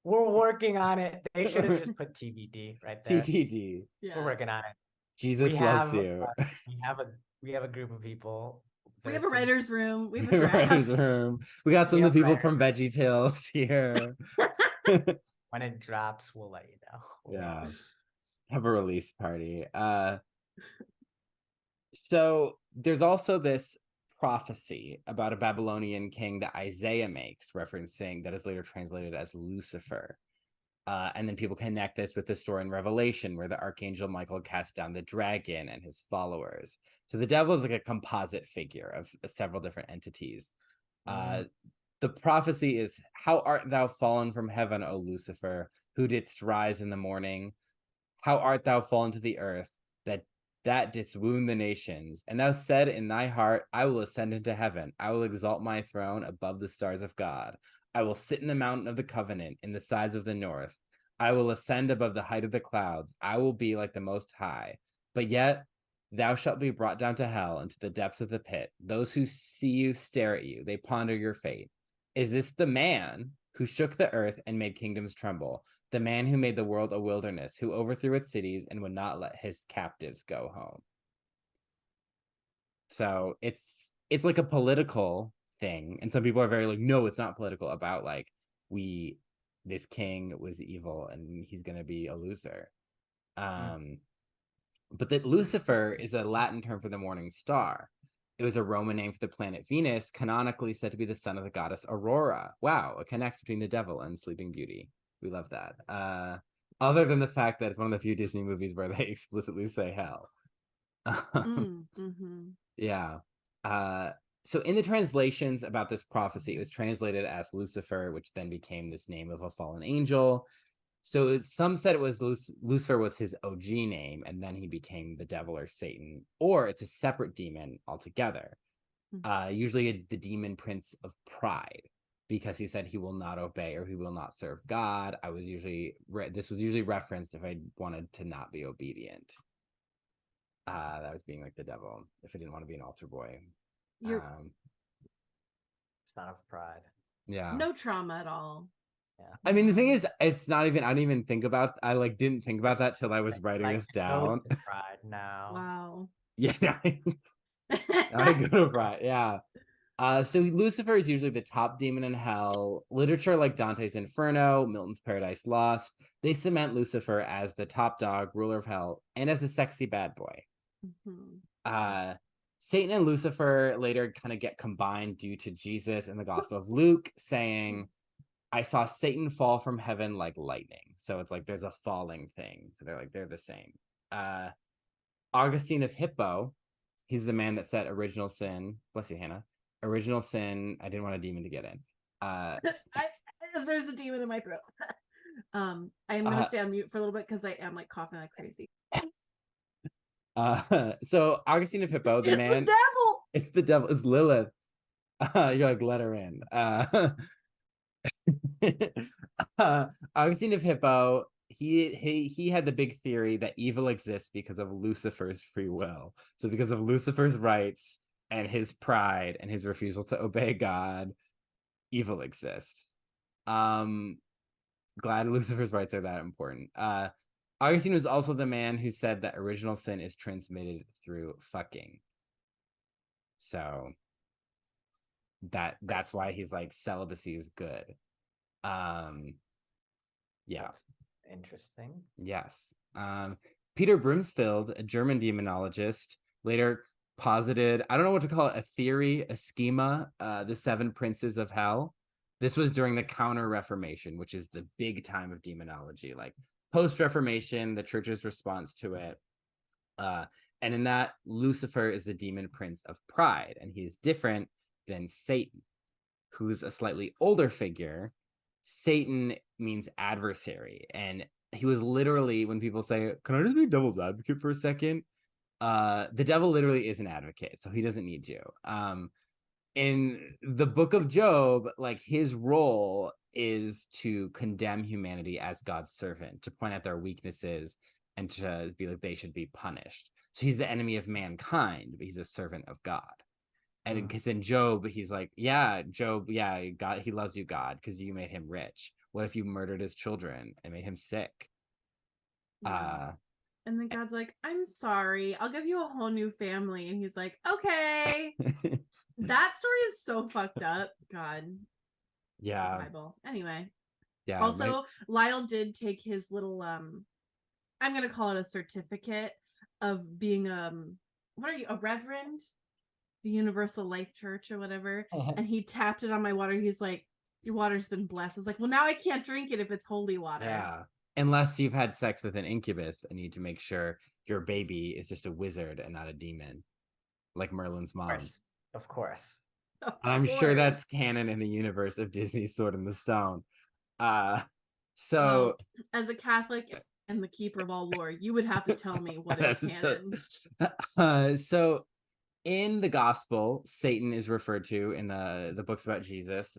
We're working on it. They should have just put TBD right there. TBD. Yeah. We're working on it. Jesus loves you. We have a group of people We have a writer's room. We have a writer's draft. room. We got some of the people from Veggie Tales here. When it drops, we'll let you know. Yeah. Have a release party. So there's also this prophecy about a Babylonian king that Isaiah makes, referencing that is later translated as Lucifer. And then people connect this with the story in Revelation, where the archangel Michael casts down the dragon and his followers. So the devil is like a composite figure of several different entities. The prophecy is, "How art thou fallen from heaven, O Lucifer, who didst rise in the morning? How art thou fallen to the earth, that didst wound the nations? And thou said in thy heart, I will ascend into heaven. I will exalt my throne above the stars of God. I will sit in the mountain of the covenant in the sides of the north. I will ascend above the height of the clouds. I will be like the Most High. But yet thou shalt be brought down to hell, into the depths of the pit. Those who see you stare at you. They ponder your fate. Is this the man who shook the earth and made kingdoms tremble? The man who made the world a wilderness, who overthrew its cities and would not let his captives go home." So it's like a political thing, and some people are very like, no, it's not political, about like, this king was evil and he's gonna be a loser. But that Lucifer is a Latin term for the morning star. It was a Roman name for the planet Venus, canonically said to be the son of the goddess Aurora. Wow, a connect between the devil and Sleeping Beauty. We love that. Other than the fact that it's one of the few Disney movies where they explicitly say hell. Yeah. So in the translations about this prophecy, it was translated as Lucifer, which then became this name of a fallen angel. So some said it was Lucifer was his OG name, and then he became the devil or Satan, or it's a separate demon altogether. Usually the demon prince of pride, because he said he will not obey or he will not serve God. This was usually referenced if I wanted to not be obedient. That was being like the devil if I didn't want to be an altar boy. Son of pride. Yeah. No trauma at all. Yeah. I mean, the thing is, it's not even, I didn't think about that till I was writing this down. Pride now. Wow. Yeah. I go to pride. Yeah. So Lucifer is usually the top demon in hell. Literature like Dante's Inferno, Milton's Paradise Lost, they cement Lucifer as the top dog, ruler of hell, and as a sexy bad boy. Satan and Lucifer later kind of get combined due to Jesus in the Gospel of Luke saying, "I saw Satan fall from heaven like lightning." So it's like there's a falling thing. So they're the same. Augustine of Hippo, he's the man that said original sin. Bless you, Hannah. Original sin. I didn't want a demon to get in. There's a demon in my throat. I am gonna stay on mute for a little bit because I am like coughing like crazy. So Augustine of Hippo, the man. The devil. It's the devil. It's Lilith. You're like, let her in. Augustine of Hippo, he had the big theory that evil exists because of Lucifer's free will. So because of Lucifer's rights and his pride and his refusal to obey God, evil exists. Glad Lucifer's rights are that important. Augustine was also the man who said that original sin is transmitted through fucking. So that's why he's like, celibacy is good. Yeah. That's interesting. Yes. Peter Brumsfeld, a German demonologist, later posited, I don't know what to call it, a theory, a schema, the seven princes of hell. This was during the Counter-Reformation, which is the big time of demonology, like post-Reformation, the church's response to it. And in that, Lucifer is the demon prince of pride, and he's different than Satan, who's a slightly older figure. Satan means adversary, and he was literally, when people say, "Can I just be devil's advocate for a second?" The devil literally is an advocate, so he doesn't need you. In the Book of Job, like, his role is to condemn humanity as God's servant, to point out their weaknesses and to be like they should be punished. So he's the enemy of mankind, but he's a servant of God. And because in Job, he's like, Job, God, he loves you, God, because you made him rich. What if you murdered his children and made him sick? Yeah. And then God's like, I'm sorry, I'll give you a whole new family. And he's like, okay. That story is so fucked up. God. Yeah. Bible. Anyway. Yeah. Also, Lyle did take his little I'm gonna call it a certificate of being what are you, a reverend? The Universal Life Church or whatever. And he tapped it on my water. He's like, your water's been blessed. I was like, well, now I can't drink it if it's holy water. Yeah. Unless you've had sex with an incubus and you need to make sure your baby is just a wizard and not a demon, like Merlin's mom. Of course. I'm sure that's canon in the universe of Disney's Sword in the Stone. So, as a Catholic and the keeper of all lore, you would have to tell me what is canon. So in the gospel, Satan is referred to in the books about Jesus.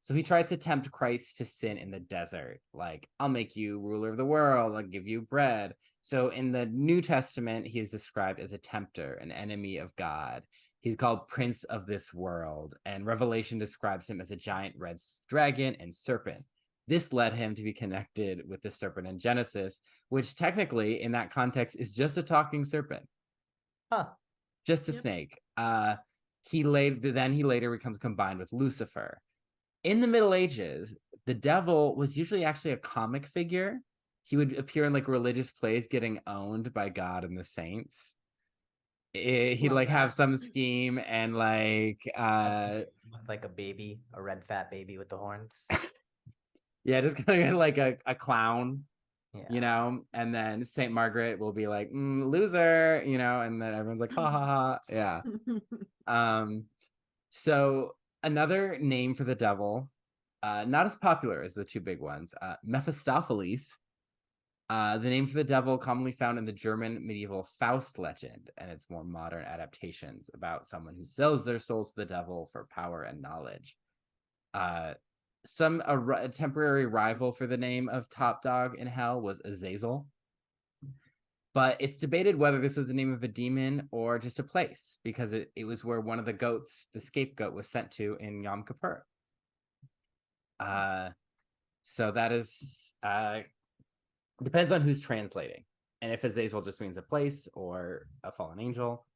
So he tries to tempt Christ to sin in the desert. Like, I'll make you ruler of the world. I'll give you bread. So in the New Testament, he is described as a tempter, an enemy of God. He's called Prince of this world. And Revelation describes him as a giant red dragon and serpent. This led him to be connected with the serpent in Genesis, which technically in that context is just a talking serpent. Huh. Just a snake. He later becomes combined with Lucifer. In the Middle Ages, the devil was usually actually a comic figure. He would appear in like religious plays getting owned by God and the saints. He'd like have some scheme and like a baby, a red fat baby with the horns. Yeah, just kind of like a clown. Yeah. You know, and then Saint Margaret will be like, loser, you know, and then everyone's like, ha ha ha. Yeah. So another name for the devil, not as popular as the two big ones, Mephistopheles, the name for the devil commonly found in the German medieval Faust legend and its more modern adaptations about someone who sells their souls to the devil for power and knowledge. A temporary rival for the name of top dog in hell was Azazel. But it's debated whether this was the name of a demon or just a place, because it was where one of the goats, the scapegoat, was sent to in Yom Kippur. So that is depends on who's translating, and if Azazel just means a place or a fallen angel.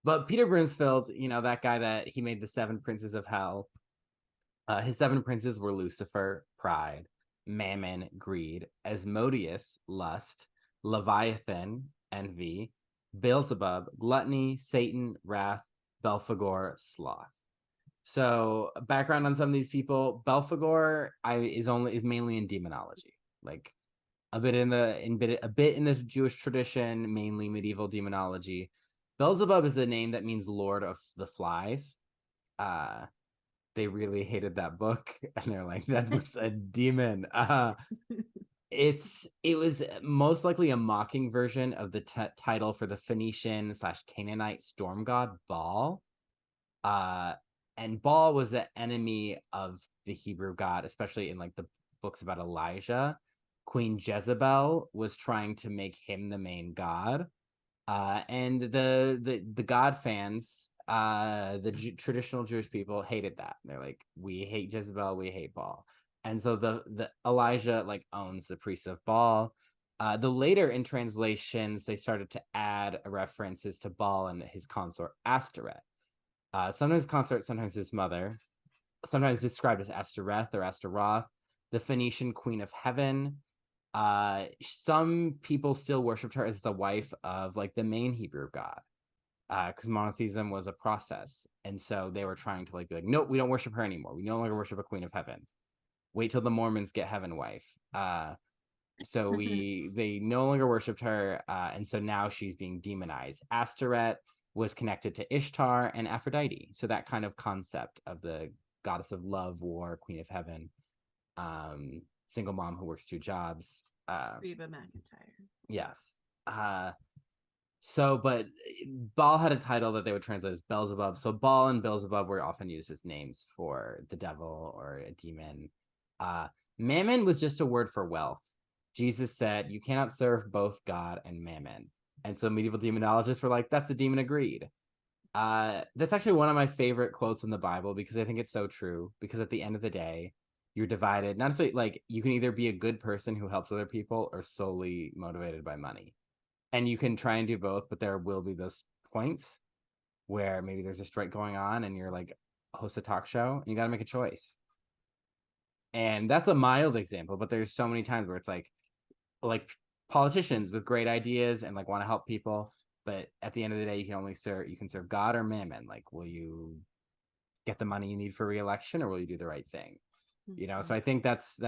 But Peter Brunsfield, you know, that guy that he made the 7 princes of hell. His 7 princes were Lucifer, pride; Mammon, greed; Asmodeus, lust; Leviathan, envy; Beelzebub, gluttony; Satan, wrath; Belphegor, sloth. So, background on some of these people: Belphegor is mainly in demonology, like a bit in the Jewish tradition, mainly medieval demonology. Beelzebub is the name that means Lord of the Flies. They really hated that book, and they're like, that book's a demon. It was most likely a mocking version of the title for the Phoenician / Canaanite storm god Baal. And Baal was the enemy of the Hebrew god, especially in like the books about Elijah. Queen Jezebel was trying to make him the main god. And the god fans, traditional Jewish people, hated that. They're like, we hate Jezebel, we hate Baal. And so the Elijah like owns the priests of Baal. The later in translations, they started to add references to Baal and his consort Ashtoreth. Sometimes consort, sometimes his mother, sometimes described as Ashtoreth or Ashtaroth, the Phoenician queen of heaven. Some people still worshipped her as the wife of like the main Hebrew god, because monotheism was a process, and so they were trying to like be like, nope, we don't worship her anymore. We no longer worship a queen of heaven. Wait till the Mormons get heaven wife. So they no longer worshipped her, and so now she's being demonized. Ashtoreth was connected to Ishtar and Aphrodite, so that kind of concept of the goddess of love, war, queen of heaven, single mom who works 2 jobs. Reba McEntire. Yes. But Baal had a title that they would translate as Beelzebub. So Baal and Beelzebub were often used as names for the devil or a demon. Mammon was just a word for wealth. Jesus said, you cannot serve both God and mammon. And so medieval demonologists were like, that's a demon, agreed. That's actually one of my favorite quotes in the Bible, because I think it's so true. Because at the end of the day, you're divided. Not necessarily like you can either be a good person who helps other people or solely motivated by money. And you can try and do both, but there will be those points. where maybe there's a strike going on and you're like host a talk show and you got to make a choice. And that's a mild example, but there's so many times where it's like politicians with great ideas and like want to help people, but at the end of the day, you can serve God or mammon. Like, will you get the money you need for re-election, or will you do the right thing? So I think that's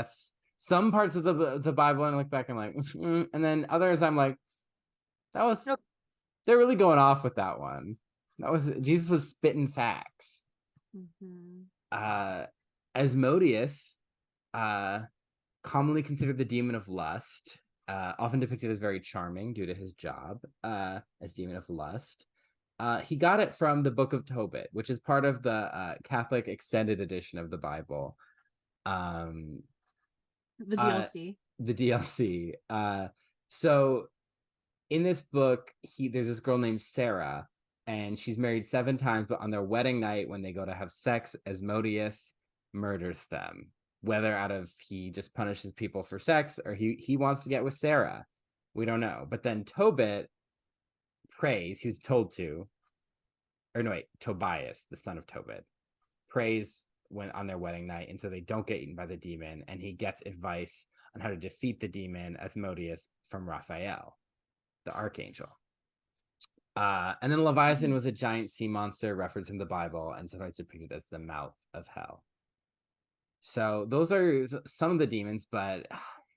some parts of the Bible, and I look back and I'm like, and then others I'm like, they're really going off with that one. Jesus was spitting facts. Asmodeus, commonly considered the demon of lust, often depicted as very charming due to his job as demon of lust. He got it from the Book of Tobit, which is part of the Catholic extended edition of the Bible. The DLC. The DLC. So in this book, there's this girl named Sarah, and she's married 7 times, but on their wedding night, when they go to have sex, Asmodeus murders them. Whether out of he just punishes people for sex or he wants to get with Sarah, we don't know. But then Tobit prays, he was told to, Tobias, the son of Tobit, prays when on their wedding night, and so they don't get eaten by the demon, and he gets advice on how to defeat the demon Asmodeus from Raphael, the archangel. And then Leviathan was a giant sea monster referenced in the Bible and sometimes depicted as the mouth of hell. So those are some of the demons, but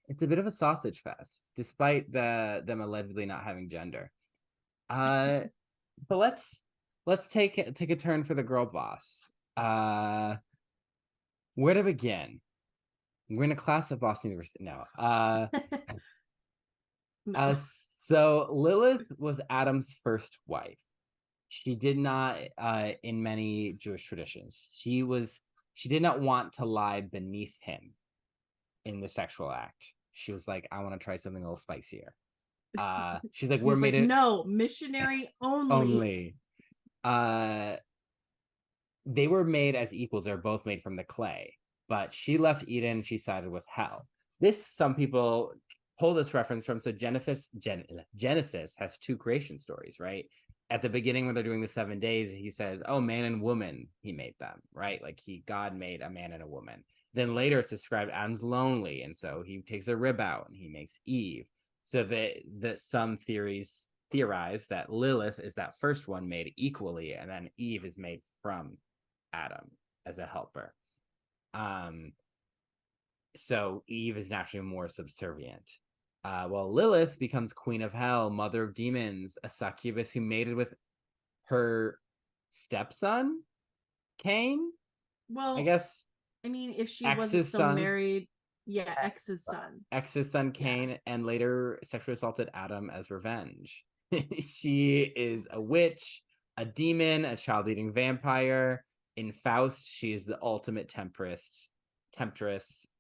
it's a bit of a sausage fest, despite them allegedly not having gender. But let's take a turn for the girl boss. Where to begin? We're in a class at Boston University. No. So Lilith was Adam's first wife. She did not, in many Jewish traditions, she did not want to lie beneath him in the sexual act. She was like, I want to try something a little spicier. She's like, no, missionary only. They were made as equals. They're both made from the clay, but she left Eden. She sided with hell. Some people pull this reference from, so Genesis has 2 creation stories, right? At the beginning, when they're doing the 7 days, he says, oh, man and woman, he made them, right? Like God made a man and a woman. Then later it's described Adam's lonely, and so he takes a rib out and he makes Eve. So that some theorize that Lilith is that first one made equally, and then Eve is made from Adam as a helper. So Eve is naturally more subservient. Well, Lilith becomes queen of hell, mother of demons, a succubus who mated with her stepson, Cain. Well, I guess. I mean, if she wasn't still married, ex's son, Cain, and later sexually assaulted Adam as revenge. She is a witch, a demon, a child-eating vampire. In Faust, she is the ultimate temptress,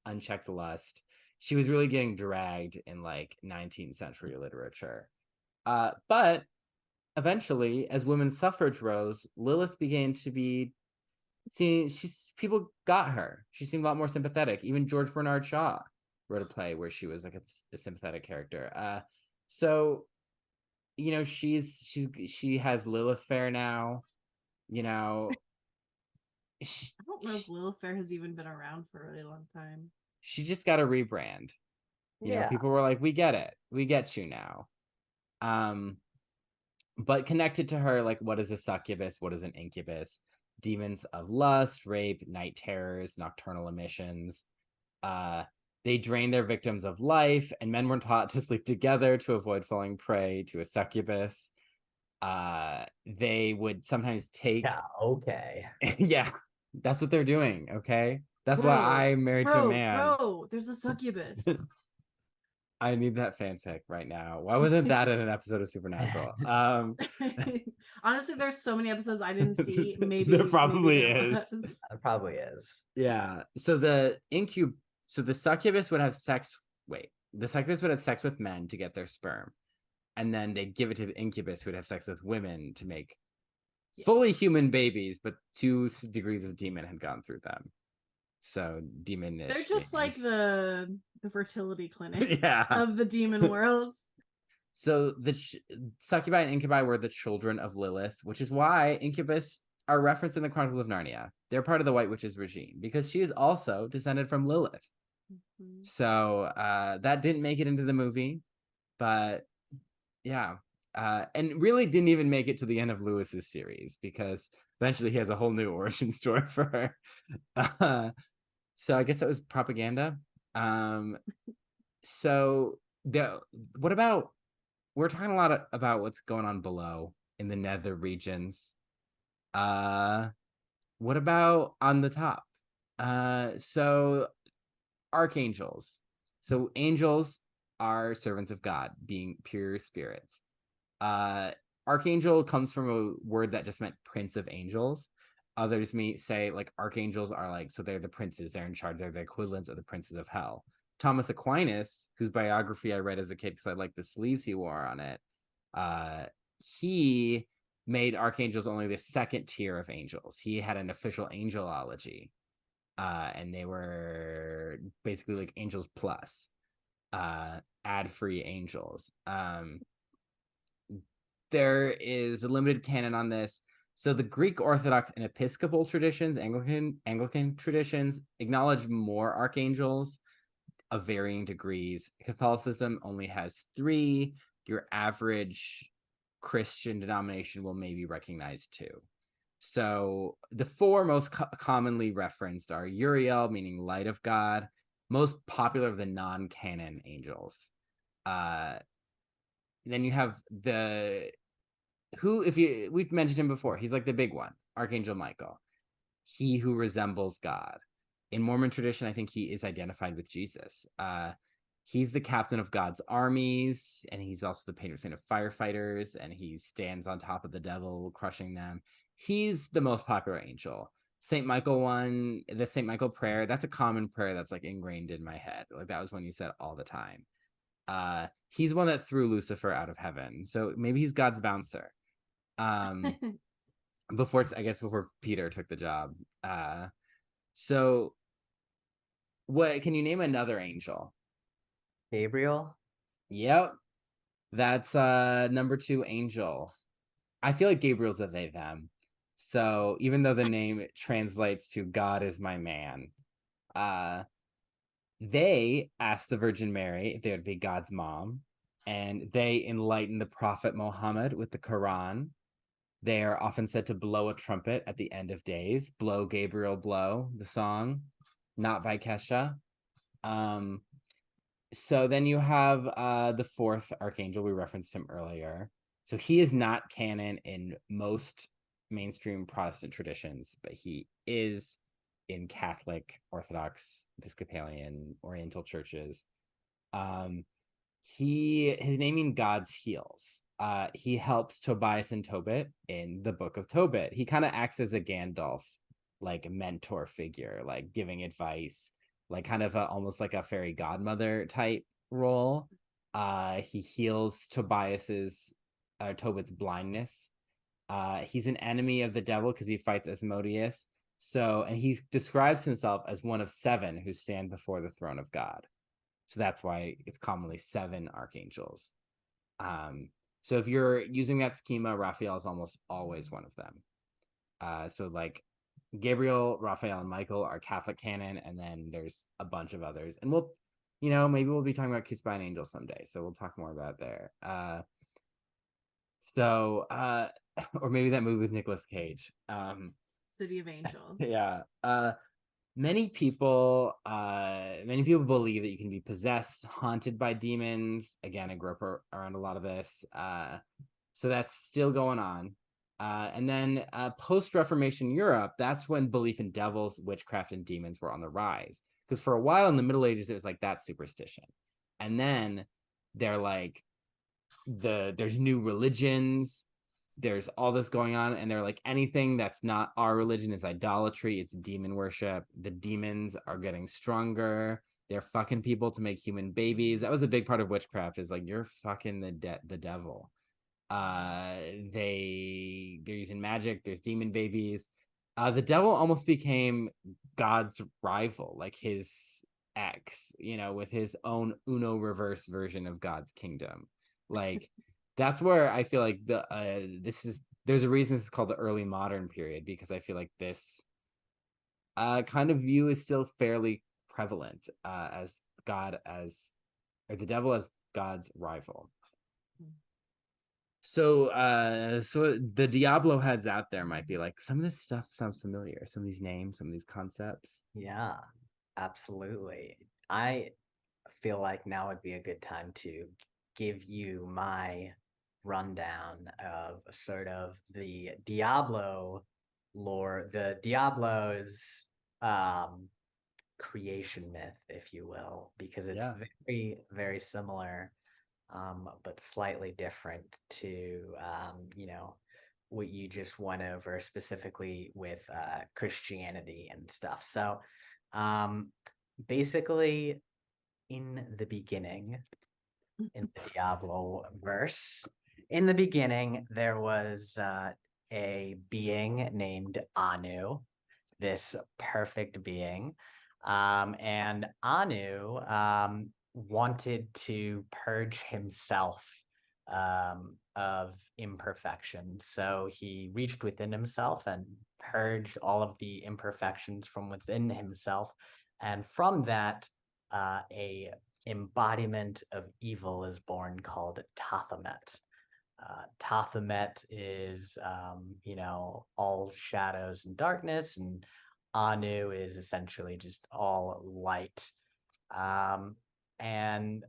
unchecked lust. She was really getting dragged in like 19th century literature. But eventually, as women's suffrage rose, Lilith began to be seen. People got her. She seemed a lot more sympathetic. Even George Bernard Shaw wrote a play where she was like a sympathetic character. So, she has Lilith Fair now. I don't know if Lilith Fair has even been around for a really long time. She just got a rebrand. People were like, we get it. We get you now. But connected to her, like, what is a succubus? What is an incubus? Demons of lust, rape, night terrors, nocturnal emissions. They drain their victims of life, and men were taught to sleep together to avoid falling prey to a succubus. They would sometimes take... Yeah, okay. Yeah, that's what they're doing, okay? That's why I'm married to a man. Bro, there's a succubus. I need that fanfic right now. Why wasn't that in an episode of Supernatural? Honestly, there's so many episodes I didn't see. Maybe there probably is. There probably is. Yeah. So the succubus would have sex. The succubus would have sex with men to get their sperm, and then they'd give it to the incubus, who would have sex with women to make fully human babies, but 2 degrees of demon had gone through them. So demonish. They're just like the fertility clinic yeah. of the demon world. So the succubi and incubi were the children of Lilith, which is why incubus are referenced in the Chronicles of Narnia. They're part of the White Witch's regime because she is also descended from Lilith. Mm-hmm. So that didn't make it into the movie, but yeah. And really didn't even make it to the end of Lewis's series because eventually he has a whole new origin story for her. So I guess that was propaganda. So what about, we're talking a lot about what's going on below in the nether regions. What about on the top? So archangels. So angels are servants of God, being pure spirits. Archangel comes from a word that just meant prince of angels. Others may say like archangels are like, so they're the princes, they're in charge, they're the equivalents of the princes of hell. Thomas Aquinas, whose biography I read as a kid because I liked the sleeves he wore on it, he made archangels only the second tier of angels. He had an official angelology, and they were basically like angels plus, ad-free angels. There is a limited canon on this. So the Greek Orthodox and Episcopal traditions, Anglican traditions, acknowledge more archangels of varying degrees. Catholicism only has 3. Your average Christian denomination will maybe recognize 2. So the 4 most commonly referenced are Uriel, meaning light of God, most popular of the non-canon angels. Then you have we've mentioned him before. He's like the big one, Archangel Michael. He who resembles God. In Mormon tradition, I think he is identified with Jesus. He's the captain of God's armies, and he's also the patron saint of firefighters, and he stands on top of the devil, crushing them. He's the most popular angel. St. Michael one, the St. Michael prayer, that's a common prayer that's like ingrained in my head. Like that was one you said all the time. He's one that threw Lucifer out of heaven. So maybe he's God's bouncer. Before Peter took the job. So what can you name another angel? Gabriel? Yep. That's number 2 angel. I feel like Gabriel's a they them. So even though the name translates to God is my man, they asked the Virgin Mary if they would be God's mom, and they enlightened the Prophet Muhammad with the Quran. They are often said to blow a trumpet at the end of days. Blow, Gabriel, blow, the song, not by Kesha. So then you have the 4th archangel. We referenced him earlier. So he is not canon in most mainstream Protestant traditions, but he is in Catholic, Orthodox, Episcopalian, Oriental churches. His name means God's heals. He helps Tobias and Tobit in the Book of Tobit. He kind of acts as a Gandalf, like mentor figure, like giving advice, like kind of almost like a fairy godmother type role. He heals Tobit's blindness. He's an enemy of the devil because he fights Asmodeus. So, and he describes himself as one of 7 who stand before the throne of God. So that's why it's commonly 7 archangels. So if you're using that schema, Raphael is almost always one of them. So like Gabriel, Raphael, and Michael are Catholic canon, and then there's a bunch of others. And maybe we'll be talking about Kissed by an Angel someday, so we'll talk more about there. Or maybe that movie with Nicolas Cage. City of Angels. Yeah. Many people believe that you can be possessed, haunted by demons. Again, I grew up around a lot of this. So that's still going on. And then post-Reformation Europe, that's when belief in devils, witchcraft, and demons were on the rise. Because for a while in the Middle Ages, it was like that superstition. And then they're like, there's new religions, there's all this going on, and they're like, anything that's not our religion is idolatry, it's demon worship. The demons are getting stronger. They're fucking people to make human babies. That was a big part of witchcraft, is like, you're fucking the devil. They're using magic. There's demon babies. The devil almost became God's rival, like his ex, with his own Uno reverse version of God's kingdom. Like that's where I feel like there's a reason this is called the early modern period, because I feel like this kind of view is still fairly prevalent, as God as, or the devil as God's rival. So so the Diablo heads out there might be like, some of this stuff sounds familiar, some of these names, some of these concepts. Yeah, absolutely. I feel like now would be a good time to give you my rundown of sort of the Diablo lore, the Diablo's creation myth, if you will, because it's very, very similar, but slightly different to, what you just went over specifically with Christianity and stuff. So basically, in the beginning, in the Diablo verse, in the beginning, there was a being named Anu, this perfect being. And Anu wanted to purge himself of imperfection. So he reached within himself and purged all of the imperfections from within himself. And from that, a embodiment of evil is born called Tathamet. Tathamet is, all shadows and darkness, and Anu is essentially just all light. And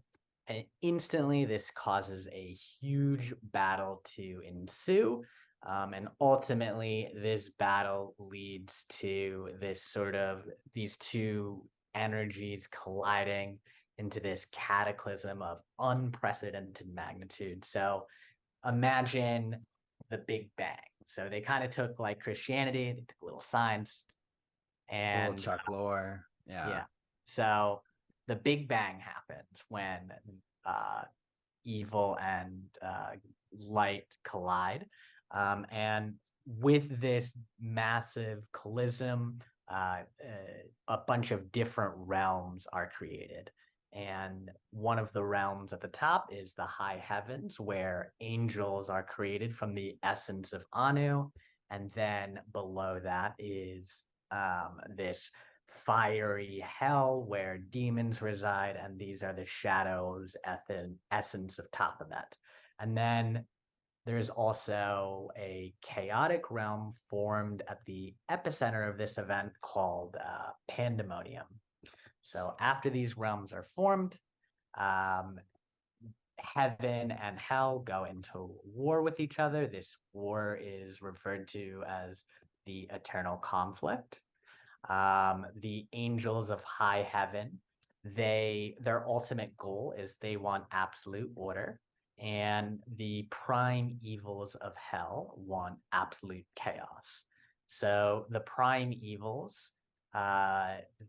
instantly, this causes a huge battle to ensue. And ultimately, this battle leads to these two energies colliding into this cataclysm of unprecedented magnitude. So imagine the Big Bang. So they kind of took like Christianity, they took little signs, and Chuck lore. Yeah. So the Big Bang happens when evil and light collide. And with this massive collision, a bunch of different realms are created. And one of the realms at the top is the high heavens, where angels are created from the essence of Anu. And then below that is this fiery hell where demons reside, and these are the shadows essence of Tathamet. And then there's also a chaotic realm formed at the epicenter of this event called Pandemonium. So after these realms are formed, heaven and hell go into war with each other. This war is referred to as the eternal conflict. The angels of high heaven, their ultimate goal is they want absolute order, and the prime evils of hell want absolute chaos. So the prime evils,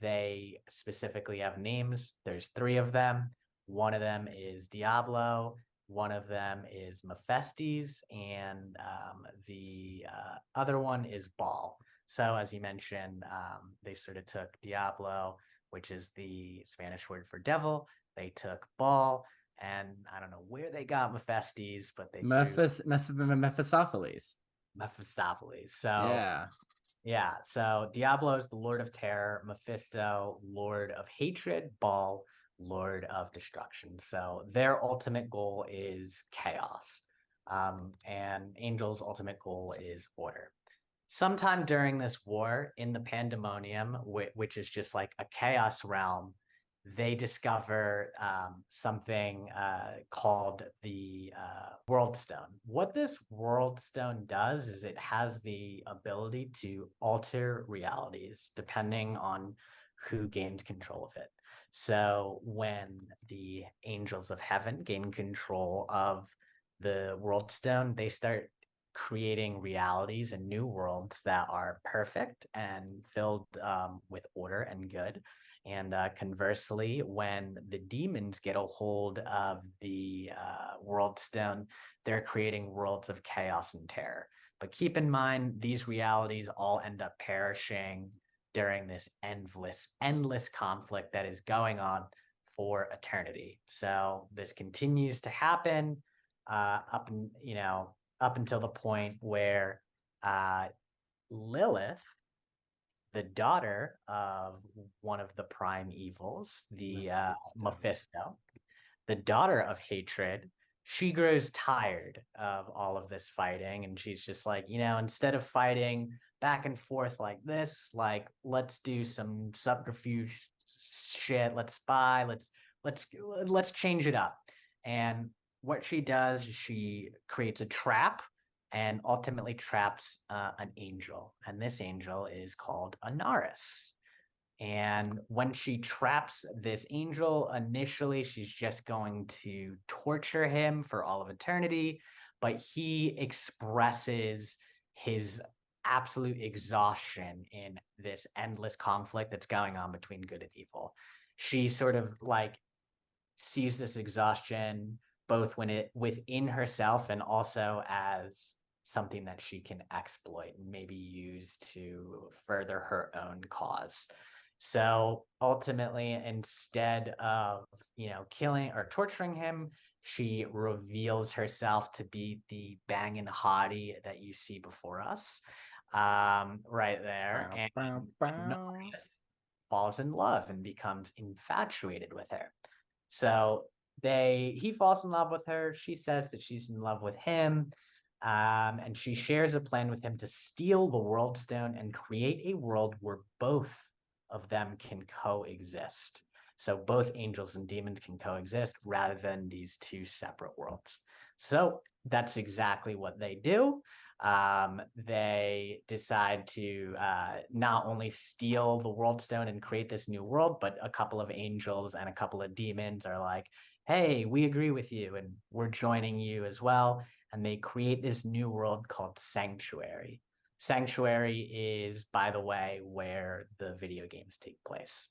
they specifically have names. There's three of them. One of them is Diablo, one of them is Mephistes, and the other one is Baal. So as you mentioned, they sort of took Diablo, which is the Spanish word for devil. They took Baal, and I don't know where they got Mephistes, but they Mephistopheles. Mephistopheles. So yeah. So Diablo is the Lord of Terror, Mephisto, Lord of Hatred, Baal, Lord of Destruction. So their ultimate goal is chaos, and Angel's ultimate goal is order. Sometime during this war in the Pandemonium, which is just like a chaos realm, they discover something called the World Stone. What this World Stone does is it has the ability to alter realities depending on who gains control of it. So when the angels of heaven gain control of the World Stone, they start creating realities and new worlds that are perfect and filled with order and good. And conversely, when the demons get a hold of the World Stone, they're creating worlds of chaos and terror. But keep in mind, these realities all end up perishing during this endless conflict that is going on for eternity. So this continues to happen. up until the point where Lilith, the daughter of one of the prime evils, the Mephisto, the daughter of hatred, she grows tired of all of this fighting, and she's just like, instead of fighting back and forth like this, like, let's do some subterfuge shit, let's spy, let's change it up. And what she does, she creates a trap and ultimately traps an angel, and this angel is called Anaris. And when she traps this angel, initially she's just going to torture him for all of eternity, but he expresses his absolute exhaustion in this endless conflict that's going on between good and evil. She sort of like sees this exhaustion both within herself and also as something that she can exploit and maybe use to further her own cause. So ultimately, instead of, killing or torturing him, she reveals herself to be the banging hottie that you see before us, right there. And falls in love and becomes infatuated with her. So he falls in love with her. She says that she's in love with him. And she shares a plan with him to steal the World Stone and create a world where both of them can coexist. So both angels and demons can coexist rather than these two separate worlds. So that's exactly what they do. They decide to not only steal the World Stone and create this new world, but a couple of angels and a couple of demons are like, hey, we agree with you and we're joining you as well. And they create this new world called Sanctuary. Sanctuary is, by the way, where the video games take place.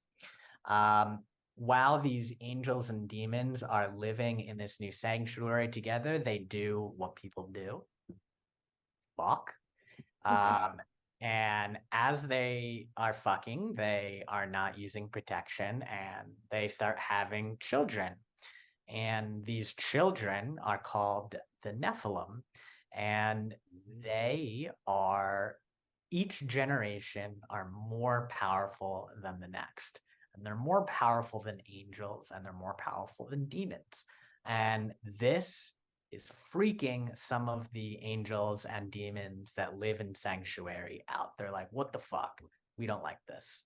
While these angels and demons are living in this new sanctuary together, they do what people do. Fuck. And as they are fucking, they are not using protection and they start having children. And these children are called the Nephilim, and each generation are more powerful than the next. And they're more powerful than angels, and they're more powerful than demons. And this is freaking some of the angels and demons that live in Sanctuary out. They're like, what the fuck? We don't like this.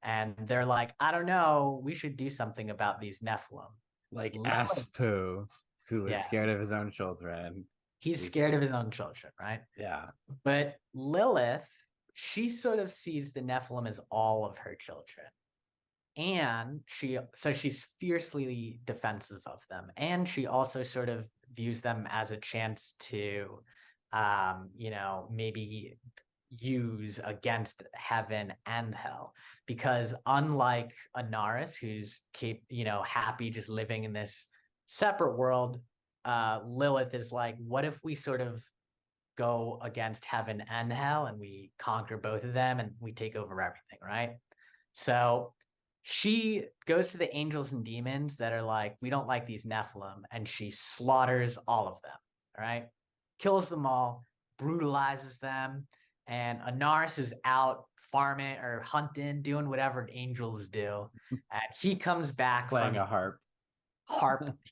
And they're like, I don't know, we should do something about these Nephilim. Like Aspu, who was scared of his own children. He's scared of his own children, right? Yeah. But Lilith, she sort of sees the Nephilim as all of her children. And she's fiercely defensive of them. And she also sort of views them as a chance to, maybe use against heaven and hell, because unlike Anaris, who's happy just living in this separate world, Lilith is like, what if we sort of go against heaven and hell and we conquer both of them and we take over everything, right? So she goes to the angels and demons that are like, we don't like these Nephilim, and she slaughters all of them, right? Kills them all, brutalizes them. And Anaris is out farming or hunting, doing whatever angels do. And he comes back playing a harp.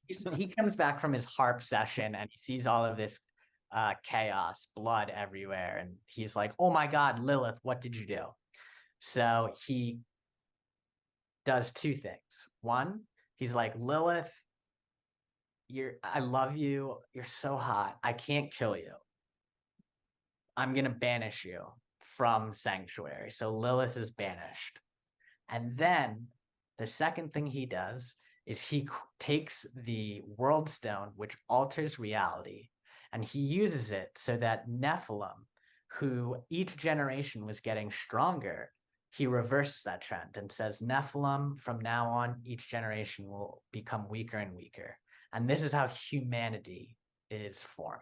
He comes back from his harp session and he sees all of this chaos, blood everywhere. And he's like, oh my God, Lilith, what did you do? So he does two things. One, he's like, Lilith, I love you. You're so hot. I can't kill you. I'm going to banish you from Sanctuary. So Lilith is banished. And then the second thing he does is he takes the World Stone, which alters reality, and he uses it so that Nephilim, who each generation was getting stronger, he reverses that trend and says Nephilim, from now on, each generation will become weaker and weaker. And this is how humanity is formed.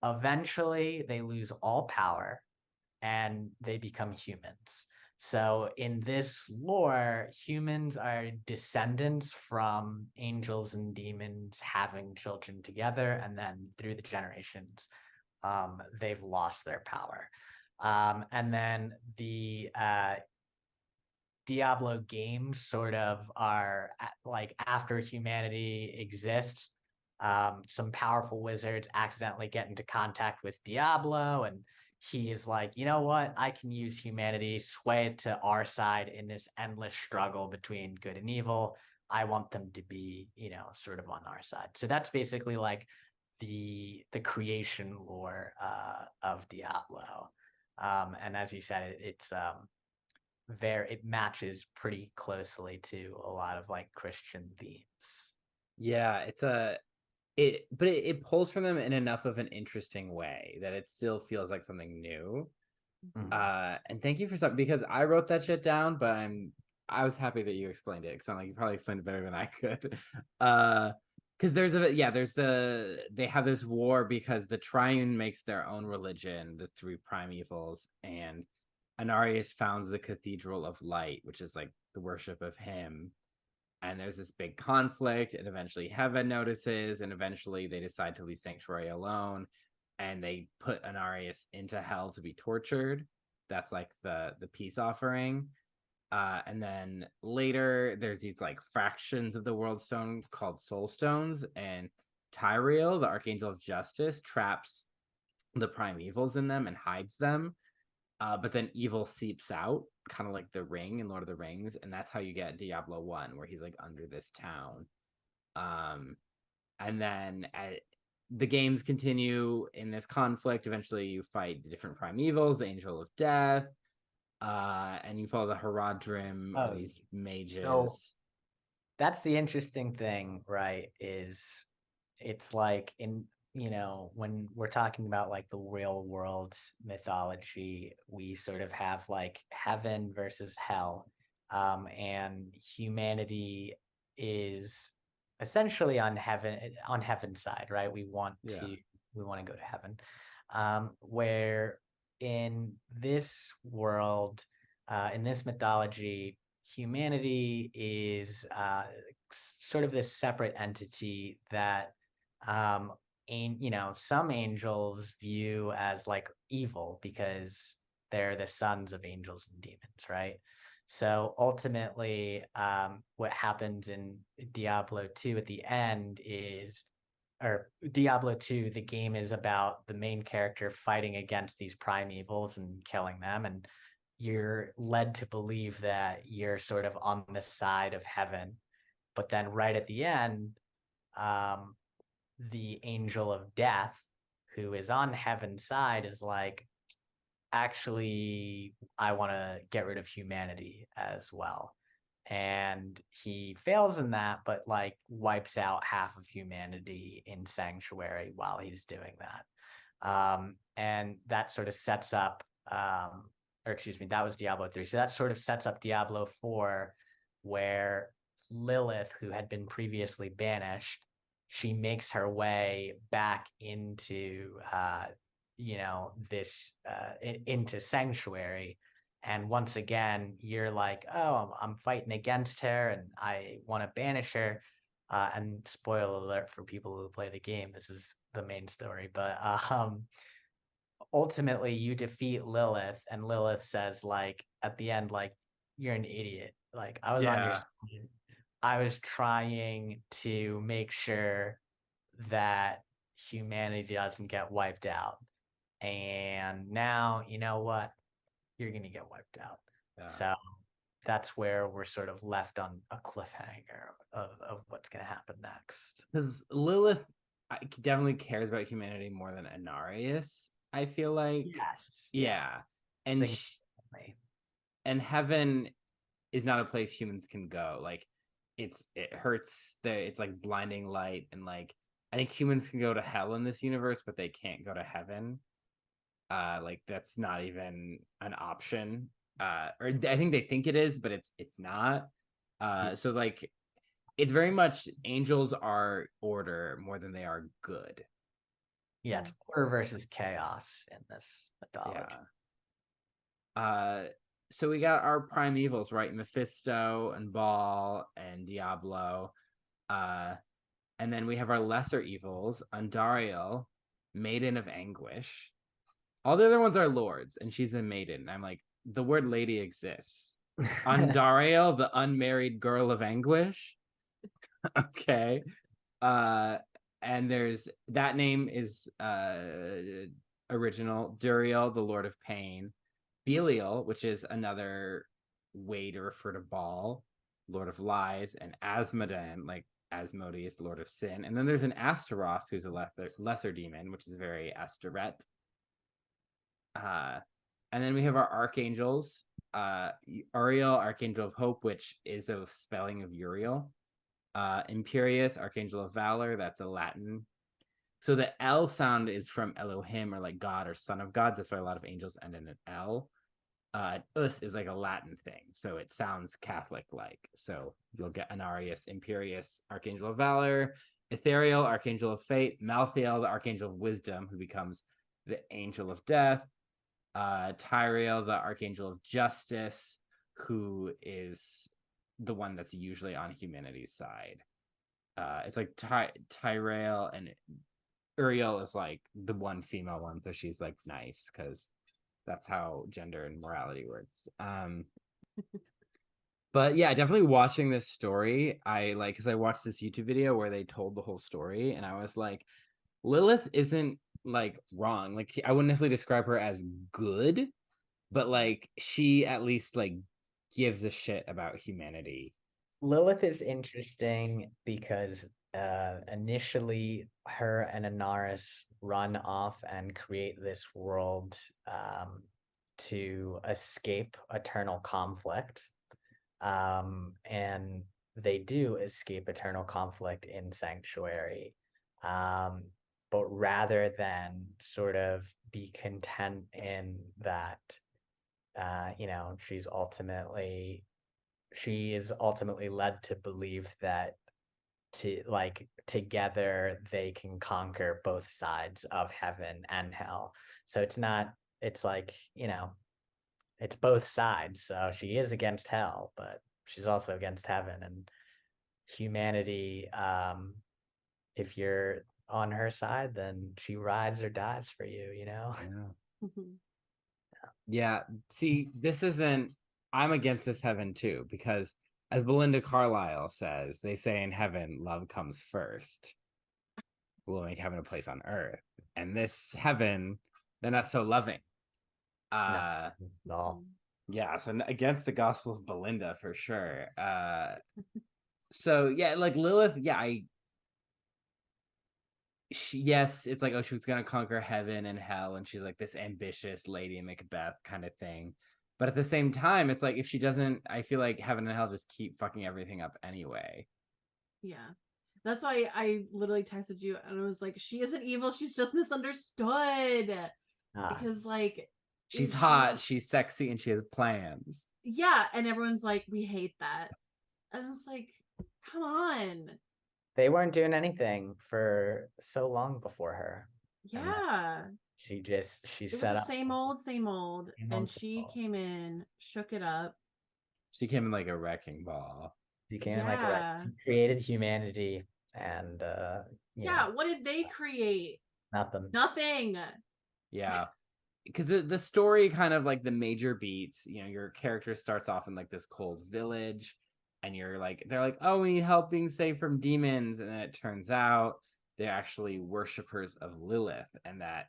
Eventually, they lose all power and they become humans. So in this lore, humans are descendants from angels and demons having children together, and then through the generations, they've lost their power. And then the Diablo games sort of are like after humanity exists, some powerful wizards accidentally get into contact with Diablo, and he is like, you know what? I can use humanity, sway it to our side in this endless struggle between good and evil. I want them to be, sort of on our side. So that's basically like the creation lore of Diablo. And as you said, it's it matches pretty closely to a lot of like Christian themes. Yeah, but it pulls from them in enough of an interesting way that it still feels like something new. And thank you for something, because I wrote that shit down, but I was happy that you explained it, because I'm like, you probably explained it better than I could. Because they have this war because the Triune makes their own religion, the three primevals, and Anarius founds the Cathedral of Light, which is like the worship of him. And there's this big conflict, and eventually Heaven notices, and eventually they decide to leave Sanctuary alone, and they put Anarius into hell to be tortured. That's like the peace offering. And then later there's these like fractions of the World Stone called Soul Stones, and Tyrael, the Archangel of Justice, traps the primevals in them and hides them. But then evil seeps out, kind of like the ring in Lord of the Rings, and that's how you get Diablo 1, where he's like under this town. And then the games continue in this conflict. Eventually you fight the different primevals, the Angel of Death, and you follow the Haradrim, or these mages. So that's the interesting thing, right? Is it's like when we're talking about like the real world mythology, we sort of have like heaven versus hell, and humanity is essentially on heaven's side, right? We want to go to heaven, where in this world, in this mythology, humanity is sort of this separate entity that some angels view as like evil because they're the sons of angels and demons, right? So ultimately, what happens in Diablo 2 at the end is, or Diablo 2, the game is about the main character fighting against these primevals and killing them, and you're led to believe that you're sort of on the side of heaven. But then right at the end, the angel of death, who is on heaven's side, is like, actually, I want to get rid of humanity as well. And he fails in that, but like wipes out half of humanity in Sanctuary while he's doing that. And that sort of sets up, that was Diablo 3. So that sort of sets up Diablo 4, where Lilith, who had been previously banished, she makes her way back into into Sanctuary. And once again, you're like, oh, I'm fighting against her and I want to banish her. And spoiler alert for people who play the game, this is the main story. But ultimately, you defeat Lilith, and Lilith says, like, at the end, like, you're an idiot. Like, I was on your side. I was trying to make sure that humanity doesn't get wiped out. And now, you know what? You're going to get wiped out. Yeah. So that's where we're sort of left on a cliffhanger of what's going to happen next. Because Lilith definitely cares about humanity more than Anarius, I feel like. Yes. Yeah. And and heaven is not a place humans can go. Like, it hurts. It's like blinding light, and like I think humans can go to hell in this universe, but they can't go to heaven. Like that's not even an option. Or I think they think it is, but it's not. So like it's very much angels are order more than they are good. Yeah, it's order versus chaos in this mythology. Yeah. so we got our prime evils, right? Mephisto and Baal and Diablo. And then we have our lesser evils, Andariel, Maiden of Anguish. All the other ones are lords, and she's a maiden. And I'm like, the word lady exists. Andariel, the unmarried girl of anguish. Okay. And there's that name is original. Duriel, the Lord of Pain. Belial, which is another way to refer to Baal, Lord of Lies, and Asmodan, like Asmodeus, Lord of Sin. And then there's an Astaroth, who's a lesser demon, which is very Astaret. And then we have our archangels. Uriel, Archangel of Hope, which is a spelling of Uriel. Imperius, Archangel of Valor, that's a Latin. So the L sound is from Elohim, or like God or Son of God. That's why a lot of angels end in an L. Us is like a Latin thing, so it sounds Catholic-like. So you'll get Anarius, Imperius, Archangel of Valor, Ethereal, Archangel of Fate, Malthael, the Archangel of Wisdom, who becomes the Angel of Death, Tyrael, the Archangel of Justice, who is the one that's usually on humanity's side. It's like Tyrael, and Uriel is like the one female one, so she's like nice because that's how gender and morality works. But yeah, definitely watching this story, because I watched this YouTube video where they told the whole story, and I was like, Lilith isn't like wrong. Like, I wouldn't necessarily describe her as good, but like she at least like gives a shit about humanity. Lilith is interesting because initially her and Anaris run off and create this world to escape eternal conflict. And they do escape eternal conflict in Sanctuary. But rather than sort of be content in that, she is ultimately led to believe that together they can conquer both sides of heaven and hell. So it's both sides. So she is against hell, but she's also against heaven and humanity. If you're on her side, then she rides or dies for you, Yeah. Yeah. See, I'm against this heaven too, because as Belinda Carlisle says, they say in heaven, love comes first. We'll make heaven a place on earth. And this heaven, they're not so loving. No. Yeah, so against the gospel of Belinda for sure. So yeah, like Lilith, yeah, yes, it's like, oh, she was gonna conquer heaven and hell, and she's like this ambitious Lady Macbeth kind of thing. But at the same time, it's like if she doesn't, I feel like heaven and hell just keep fucking everything up anyway. Yeah. That's why I literally texted you and I was like, she isn't evil, she's just misunderstood. Because like she's hot, she's sexy, and she has plans. Yeah, and everyone's like, we hate that. And it's like, come on. They weren't doing anything for so long before her. Yeah. She set up the same old. And she came in, shook it up. She came in like a wrecking ball. She came in like she created humanity, and what did they create? Nothing. Yeah. Because the story kind of like the major beats, your character starts off in like this cold village, and they're like, oh, we need help being saved from demons. And then it turns out they're actually worshippers of Lilith, and that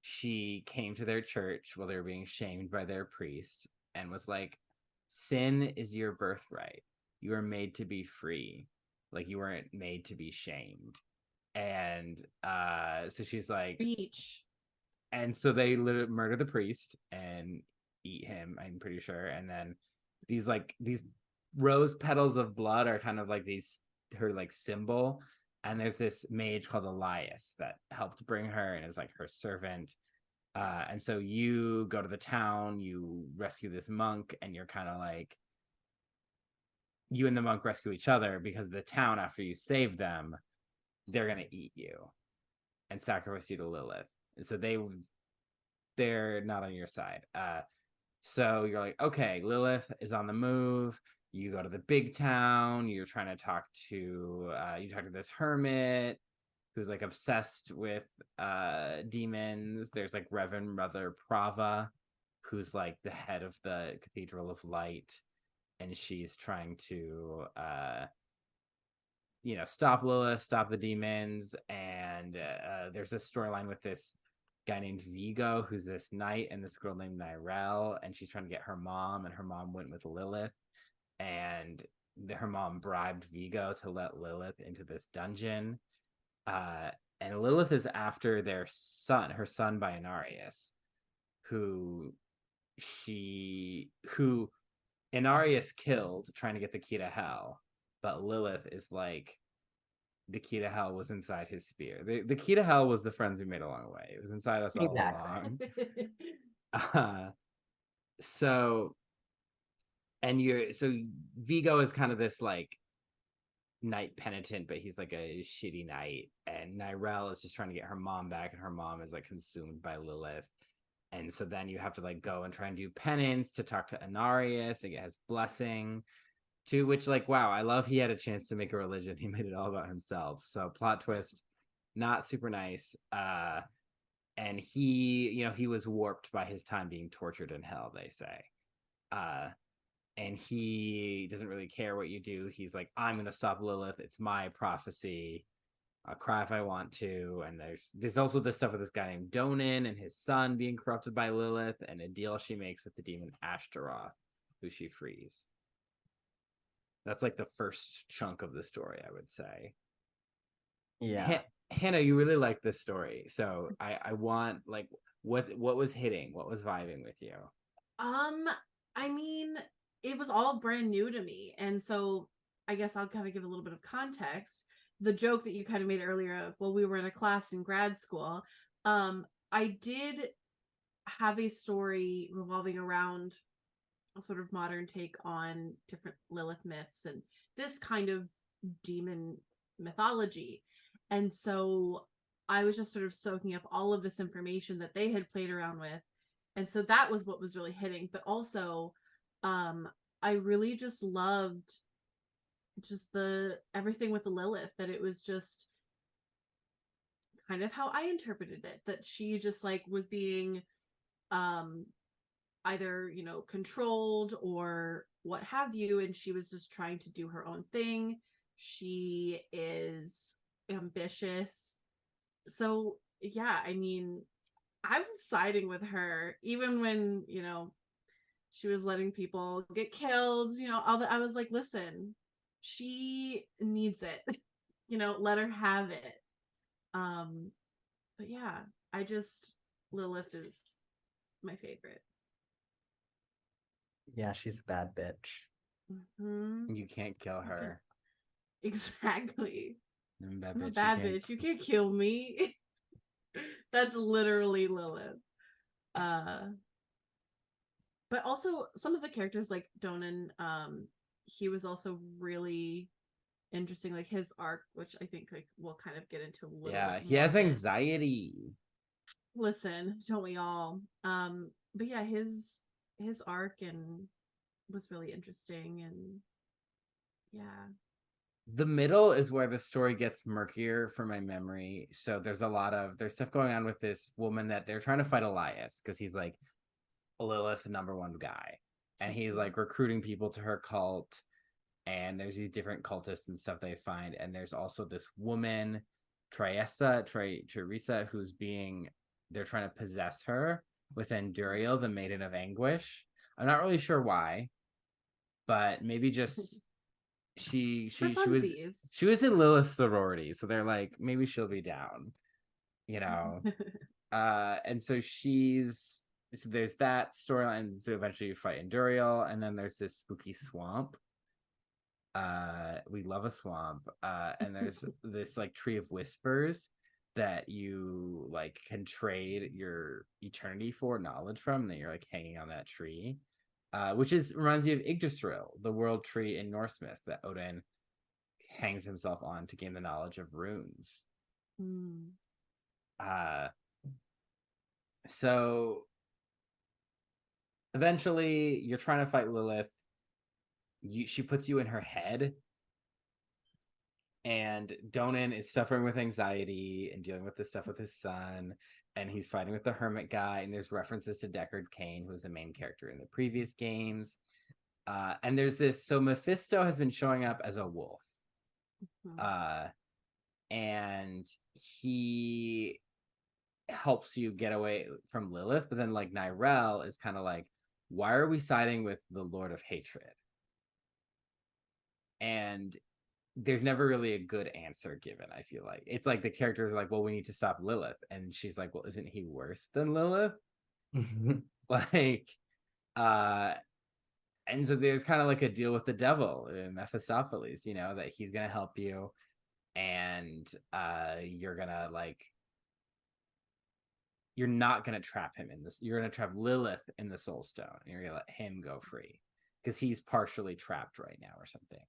she came to their church while they were being shamed by their priest and was like, sin is your birthright. You are made to be free. Like, you weren't made to be shamed. And so she's like, Beach. And so they literally murder the priest and eat him, I'm pretty sure. And then these rose petals of blood are kind of like her like symbol. And there's this mage called Elias that helped bring her and is like her servant. And so you go to the town, you rescue this monk, and you're kind of like, you and the monk rescue each other, because the town, after you save them, they're going to eat you and sacrifice you to Lilith. And so they're not on your side. So you're like, okay, Lilith is on the move. You go to the big town. You're trying to talk to this hermit who's like obsessed with demons. There's like Reverend Mother Prava, who's like the head of the Cathedral of Light, and she's trying to stop Lilith, stop the demons. And there's a storyline with this guy named Vigo, who's this knight, and this girl named Nyrel, and she's trying to get her mom, and her mom went with Lilith, and her mom bribed Vigo to let Lilith into this dungeon. And Lilith is after her son Binarius, who Inarius killed trying to get the key to hell, but Lilith is like, the key to hell was inside his spear. The key to hell was the friends we made along the way. It was inside us all along. So Vigo is kind of this like knight penitent, but he's like a shitty knight, and Nyrel is just trying to get her mom back, and her mom is like consumed by Lilith. And so then you have to like go and try and do penance to talk to Inarius to get his blessing. To which, like, wow, I love he had a chance to make a religion. He made it all about himself. So plot twist, not super nice. And he was warped by his time being tortured in hell, they say. And he doesn't really care what you do. He's like, I'm going to stop Lilith. It's my prophecy. I'll cry if I want to. And there's also this stuff with this guy named Donan and his son being corrupted by Lilith, and a deal she makes with the demon Ashtaroth, who she frees. That's like the first chunk of the story, I would say. Yeah. Hannah, you really like this story. So I want, like, what was hitting? What was vibing with you? I mean, it was all brand new to me. And so I guess I'll kind of give a little bit of context. The joke that you kind of made earlier of, well, we were in a class in grad school. I did have a story revolving around a sort of modern take on different Lilith myths and this kind of demon mythology. And so I was just sort of soaking up all of this information that they had played around with. And so that was what was really hitting. But also, I really just loved just everything with the Lilith, that it was just kind of how I interpreted it, that she just like was being either, controlled or what have you, and she was just trying to do her own thing. She is ambitious. So yeah, I mean, I was siding with her even when, she was letting people get killed, I was like, listen, she needs it. Let her have it. But yeah, Lilith is my favorite. Yeah, she's a bad bitch. Mm-hmm. You can't kill her. Exactly. I'm a bad bitch. You can't kill me. That's literally Lilith. But also some of the characters like Donan, he was also really interesting, like his arc, which I think like we'll kind of get into a little bit he has anxiety. Listen, don't we all? But yeah, his arc and was really interesting, and yeah. The middle is where the story gets murkier for my memory. So there's stuff going on with this woman that they're trying to fight Elias, because he's like Lilith's #1 guy, and he's like recruiting people to her cult, and there's these different cultists and stuff they find, and there's also this woman Teresa, who's they're trying to possess her with Enduriel, the Maiden of Anguish. I'm not really sure why, but maybe just she was in Lilith's sorority, so they're like, maybe she'll be down, and so there's that storyline to eventually fight Enduriel, and then there's this spooky swamp. We love a swamp, and there's this like tree of whispers that you like can trade your eternity for knowledge from, that you're like hanging on that tree, which reminds me of Yggdrasil, the world tree in Norse myth that Odin hangs himself on to gain the knowledge of runes. So eventually you're trying to fight Lilith. She puts you in her head, and Donan is suffering with anxiety and dealing with this stuff with his son, and he's fighting with the hermit guy, and there's references to Deckard Cain, who's the main character in the previous games. And there's this, so Mephisto has been showing up as a wolf. And he helps you get away from Lilith, but then like Nyrel is kind of like, why are we siding with the Lord of Hatred? And there's never really a good answer given. I feel like it's like the characters are like, well, we need to stop Lilith, and she's like, well, isn't he worse than Lilith? Like, and so there's kind of like a deal with the devil, Mephistopheles, you know, that he's gonna help you, and you're gonna like, you're not gonna trap him in this. You're gonna trap Lilith in the Soul Stone, and you're gonna let him go free because he's partially trapped right now or something.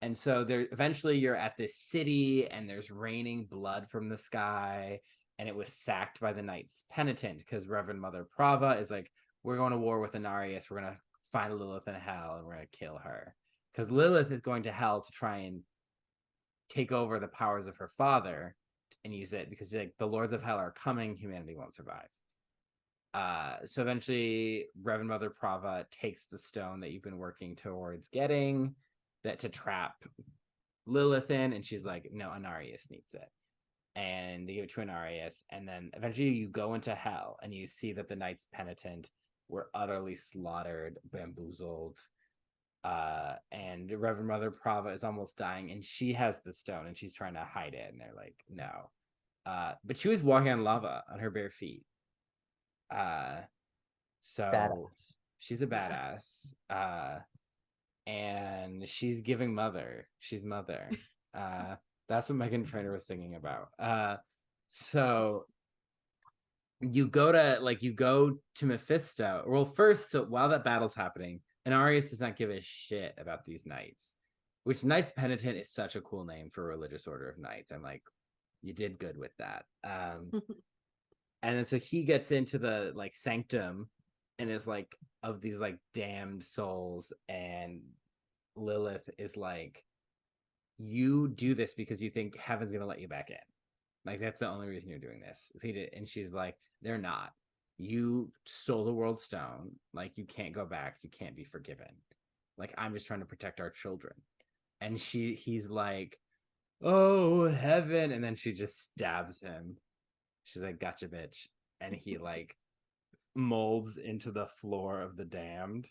And so there, eventually you're at this city, and there's raining blood from the sky, and it was sacked by the Knights Penitent because Reverend Mother Prava is like, we're going to war with Anarius. We're going to find Lilith in hell, and we're going to kill her. Because Lilith is going to hell to try and take over the powers of her father and use it, because like, the Lords of Hell are coming, humanity won't survive. So eventually Reverend Mother Prava takes the stone that you've been working towards getting, that to trap Lilith in, and she's like, no, Anarius needs it. And they give it to Anarius, and then eventually you go into hell, and you see that the Knights Penitent were utterly slaughtered, bamboozled, and Reverend Mother Prava is almost dying, and she has the stone, and she's trying to hide it, and they're like, no. But she was walking on lava on her bare feet. So badass. She's a badass. And she's giving mother. She's mother. That's what Meghan Trainor was thinking about. So you go to Mephisto. Well, first, so while that battle's happening, Anarius does not give a shit about these knights, which Knights Penitent is such a cool name for a religious order of knights. I'm like, you did good with that. And then so he gets into the like sanctum, and is like, of these like damned souls, and Lilith is like, you do this because you think heaven's gonna let you back in. Like, that's the only reason you're doing this. And she's like, they're not. You stole the world stone. Like, you can't go back. You can't be forgiven. Like, I'm just trying to protect our children. And he's like, oh, heaven. And then she just stabs him. She's like, gotcha, bitch. And he like molds into the floor of the damned.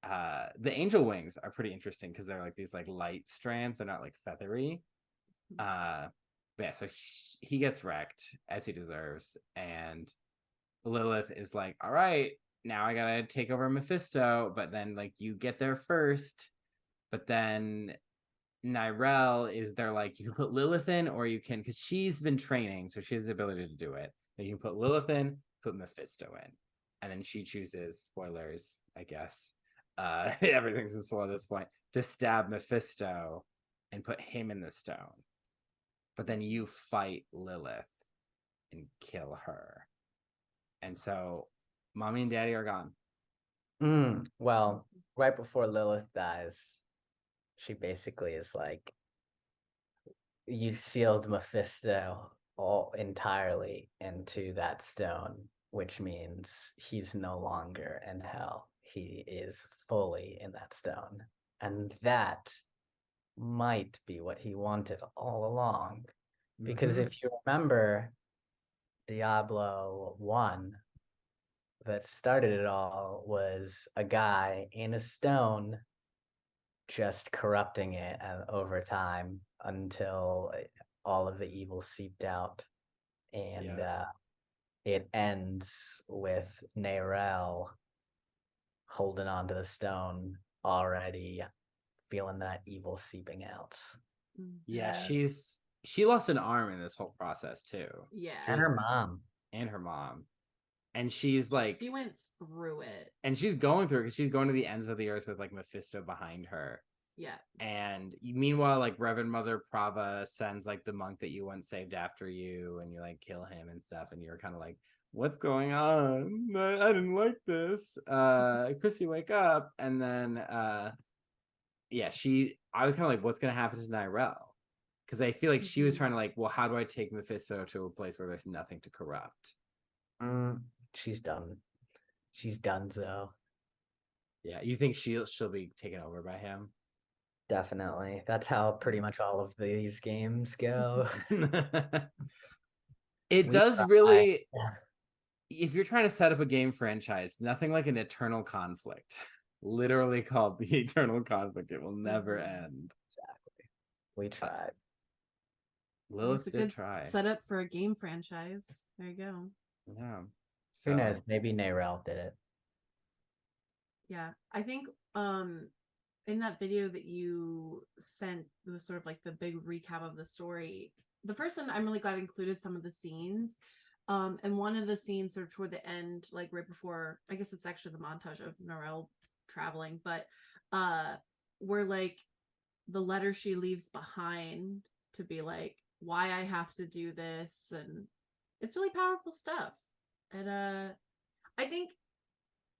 The angel wings are pretty interesting because they're like these like light strands. They're not like feathery. But yeah, so he gets wrecked, as he deserves, and Lilith is like, all right, now I gotta take over Mephisto, but then like you get there first. But then Nyrel is there, like, you can put Lilith in, or you can, because she's been training, so she has the ability to do it. Then you can put Lilith in, put Mephisto in, and then she chooses, spoilers, I guess, everything's a spoiler at this point, to stab Mephisto and put him in the stone. But then you fight Lilith and kill her. And so mommy and daddy are gone. Well, right before Lilith dies, she basically is like, you sealed Mephisto all entirely into that stone, which means he's no longer in hell. He is fully in that stone. And that might be what he wanted all along. Because if you remember Diablo 1, that started it all was a guy in a stone just corrupting it over time until all of the evil seeped out. And it ends with Nyrel holding onto the stone, already feeling that evil seeping out. Yeah, she lost an arm in this whole process too. Yeah. And her mom. And she's like, she went through it. And she's going through it because she's going to the ends of the earth with like Mephisto behind her. Yeah. And meanwhile, like Reverend Mother Prava sends like the monk that you once saved after you, and you like kill him and stuff, and you're kind of like, what's going on? I didn't like this. Chrissy, wake up. And then yeah, I was kind of like, what's gonna happen to Nyrell? Because I feel like she was trying to like, well, how do I take Mephisto to a place where there's nothing to corrupt? She's done. She's done so. Yeah, you think she'll be taken over by him? Definitely. That's how pretty much all of these games go. It does really. If you're trying to set up a game franchise, nothing like an eternal conflict. Literally called the eternal conflict. It will never end. Exactly. We tried. Lilith did try. Setup for a game franchise. There you go. Yeah. Who knows? Maybe Nyrell did it. Yeah. I think in that video that you sent, it was sort of like the big recap of the story. The person, I'm really glad, included some of the scenes. And one of the scenes sort of toward the end, like right before, I guess it's actually the montage of Nyrell traveling, but where like the letter she leaves behind to be like, why I have to do this, and it's really powerful stuff. And I think,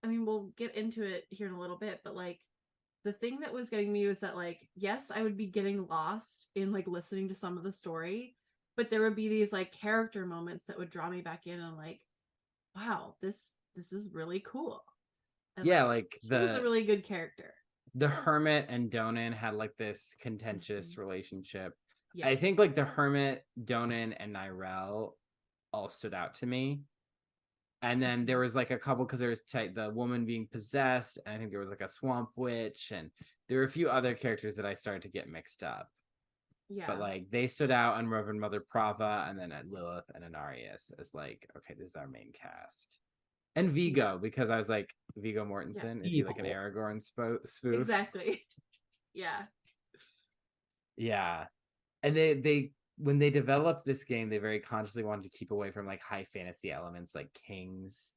I mean, we'll get into it here in a little bit, but like the thing that was getting me was that like, yes, I would be getting lost in like listening to some of the story, but there would be these like character moments that would draw me back in and like, wow, this is really cool. And, yeah, like he was a really good character. The hermit and Donan had like this contentious relationship. Yeah. I think like the hermit, Donan, and Nyrell all stood out to me. And then there was like a couple, because there was the woman being possessed, and I think there was like a swamp witch, and there were a few other characters that I started to get mixed up. Yeah. But like they stood out, and Reverend Mother Prava, and then at Lilith and Anarius as like, okay, this is our main cast. And Vigo, because I was like, Viggo Mortensen, is he like an Aragorn spoof? Exactly. Yeah. Yeah. And they when they developed this game, they very consciously wanted to keep away from like high fantasy elements like kings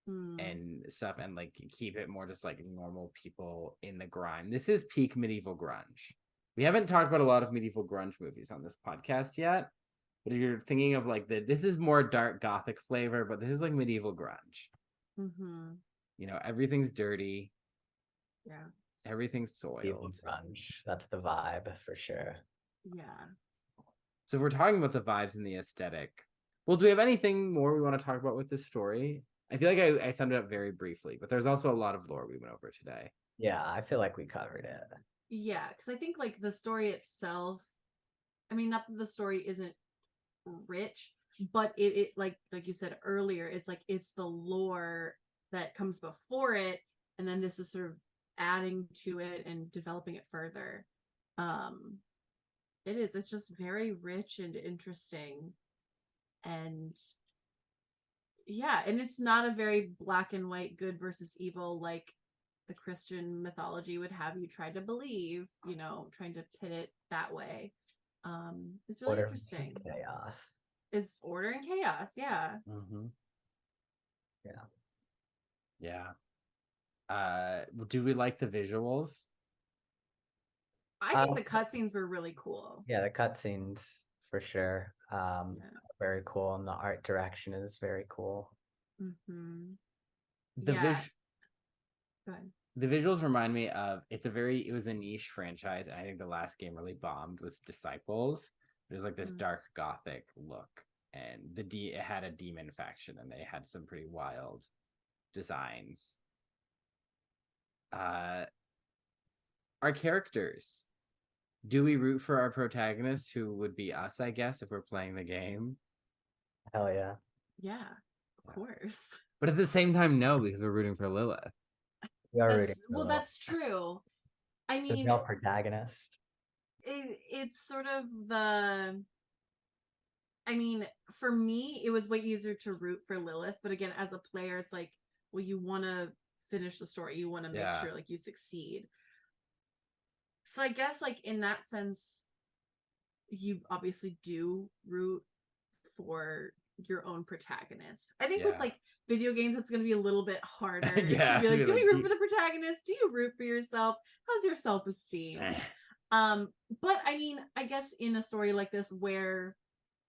and stuff, and like keep it more just like normal people in the grime. This is peak medieval grunge. We haven't talked about a lot of medieval grunge movies on this podcast yet, but if you're thinking of like this is more dark gothic flavor, but this is like medieval grunge. You know, everything's dirty. Yeah. Everything's soiled. Grunge. That's the vibe for sure. Yeah. So if we're talking about the vibes and the aesthetic, well, do we have anything more we want to talk about with this story? I feel like I summed it up very briefly, but there's also a lot of lore we went over today. Yeah, I feel like we covered it. Yeah, because I think like the story itself, I mean, not that the story isn't rich, but it like you said earlier, it's like it's the lore that comes before it, and then this is sort of adding to it and developing it further. It's just very rich and interesting, and yeah, and it's not a very black and white good versus evil like the Christian mythology would have you try to believe, you know, trying to pit it that way. It's really interesting. Chaos. It's order and chaos, yeah. Do we like the visuals? I think the cutscenes were really cool. Yeah, the cutscenes for sure. Very cool, and the art direction is very cool. Go ahead. The visuals remind me of it was a niche franchise, and I think the last game really bombed was Disciples. There's like this dark gothic look, and it had a demon faction, and they had some pretty wild designs. Our characters. Do we root for our protagonists, who would be us, I guess, if we're playing the game? Hell yeah. Yeah, of course. But at the same time, no, because we're rooting for Lilith. That's true. I mean, the male protagonist. It's sort of I mean, for me, it was way easier to root for Lilith, but again, as a player, it's like, well, you want to finish the story, you want to make sure like you succeed. So I guess like in that sense, you obviously do root for your own protagonist. I think with like video games, it's going to be a little bit harder to be to like, be do like, we root for the protagonist? Do you root for yourself? How's your self-esteem? But I mean, I guess in a story like this, where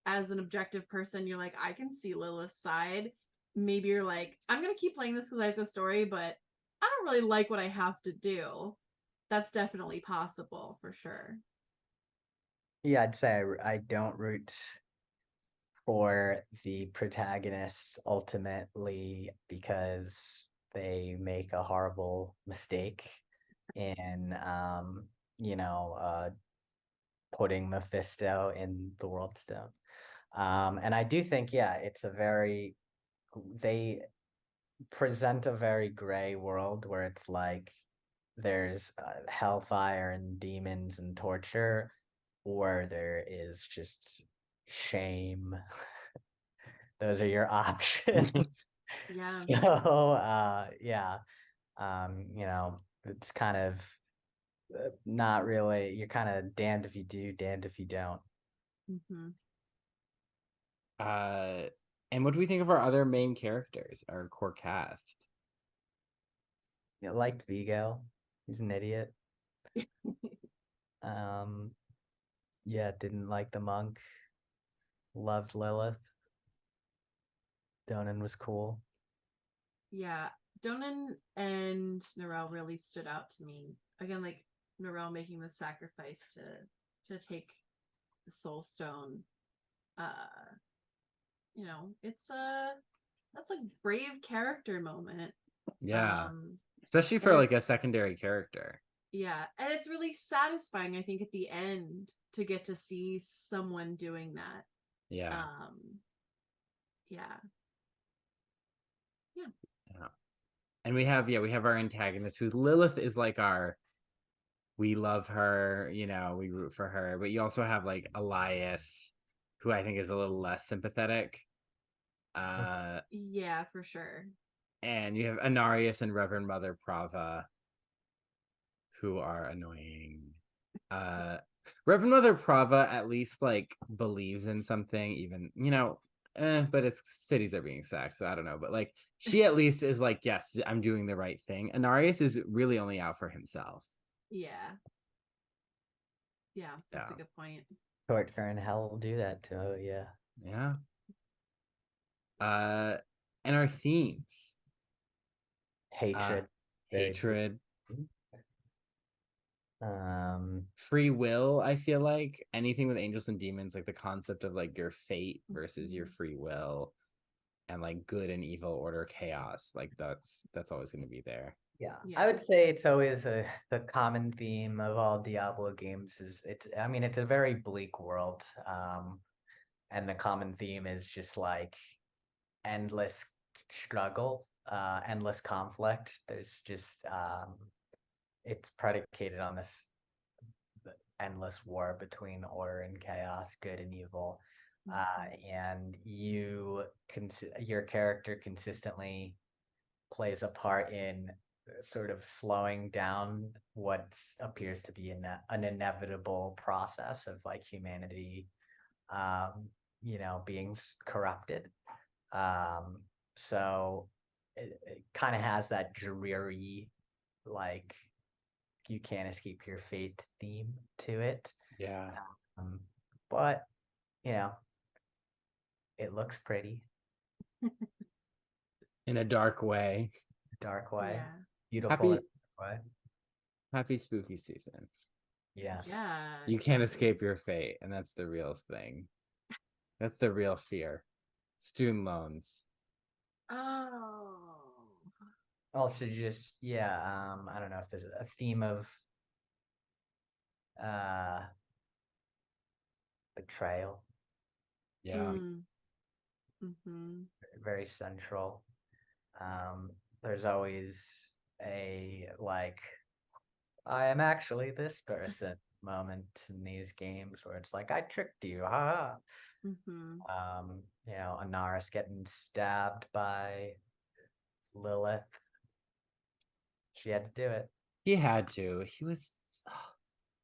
as an objective person, you're like, I can see Lilith's side. Maybe you're like, I'm going to keep playing this because I like the story, but I don't really like what I have to do. That's definitely possible for sure. Yeah, I'd say I don't root for the protagonists ultimately because they make a horrible mistake in putting Mephisto in the World Stone. And I do think, they present a very gray world where it's like there's hellfire and demons and torture, or there is just shame. Those are your options. Yeah. So, it's kind of not really, you're kind of damned if you do, damned if you don't. Mm-hmm. And what do we think of our other main characters, our core cast? I liked Vigo. He's an idiot. Didn't like the monk. Loved Lilith. Donan was cool. Yeah, Donan and Narelle really stood out to me. Again, like Narelle making the sacrifice to take the soul stone. That's a brave character moment. Yeah. Especially for like a secondary character. Yeah, and it's really satisfying, I think, at the end to get to see someone doing that. Yeah. Yeah. And we have our antagonist, who Lilith is like we love her, we root for her, but you also have like Elias, who I think is a little less sympathetic. Yeah, for sure. And you have Anarius and Reverend Mother Prava, who are annoying. Reverend Mother Prava at least like believes in something, even, but it's cities are being sacked, so I don't know. But like she at least is like, yes, I'm doing the right thing. Anarius is really only out for himself. Yeah. Yeah, that's a good point. Torture and hell will do that too, yeah. Yeah. And our themes. Hatred. Hatred. Free will, I feel like anything with angels and demons, like the concept of like your fate versus your free will, and like good and evil, order, chaos, like that's always going to be there. Yeah, I would say it's always the common theme of all Diablo games is it's a very bleak world, and the common theme is just like endless struggle, endless conflict. There's just it's predicated on this endless war between order and chaos, good and evil, and your character consistently plays a part in sort of slowing down what appears to be an inevitable process of like humanity, being corrupted. So it kind of has that dreary, like you can't escape your fate theme to it. Yeah. But it looks pretty. In a dark way. Yeah. Beautiful way. Happy spooky season. Yes. Yeah. You can't escape your fate, and that's the real thing. That's the real fear. Student loans. Oh. Also just, I don't know if there's a theme of betrayal. Yeah. Mm-hmm. Very central. There's always a like, I am actually this person moment in these games where it's like, I tricked you, ha. Mm-hmm. Anaris getting stabbed by Lilith. She had to do it. He had to. He was.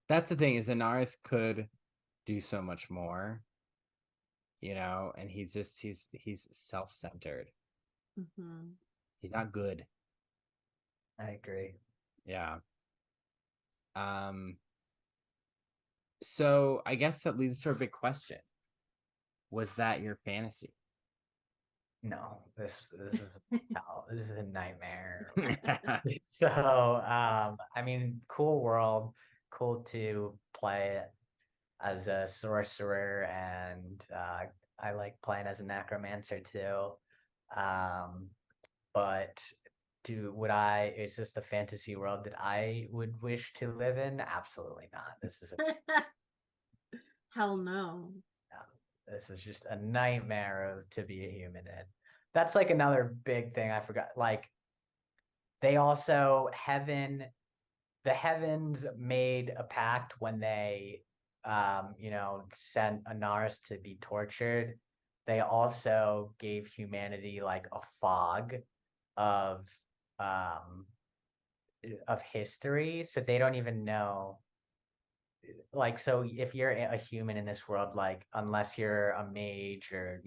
That's the thing, is Anaris could do so much more. you know, and he's self-centered. Mm-hmm. He's not good. I agree. Yeah. So I guess that leads to a big question. Was that your fantasy? No, this is hell. This is a nightmare. So, I mean, cool world, cool to play it as a sorcerer, and I like playing as a necromancer too. But is this the fantasy world that I would wish to live in? Absolutely not. This is Hell no. this is just a nightmare to be a human in. That's like another big thing I forgot. Like they also the heavens made a pact when they sent Anaris to be tortured. They also gave humanity like a fog of history, so they don't even know. Like, so if you're a human in this world, like unless you're a mage or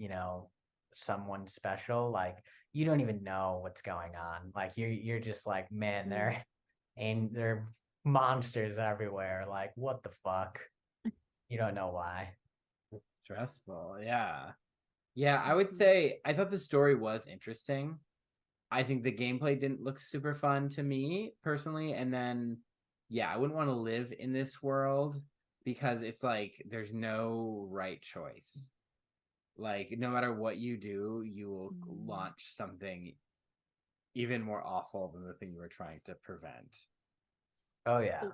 someone special, like you don't even know what's going on. Like you're just like, man, they're monsters everywhere. Like, what the fuck? You don't know why. Stressful. Yeah, I would say I thought the story was interesting. I think the gameplay didn't look super fun to me personally. And then, yeah, I wouldn't want to live in this world because it's like there's no right choice. Like, no matter what you do, you will launch something even more awful than the thing you were trying to prevent. Oh, yeah.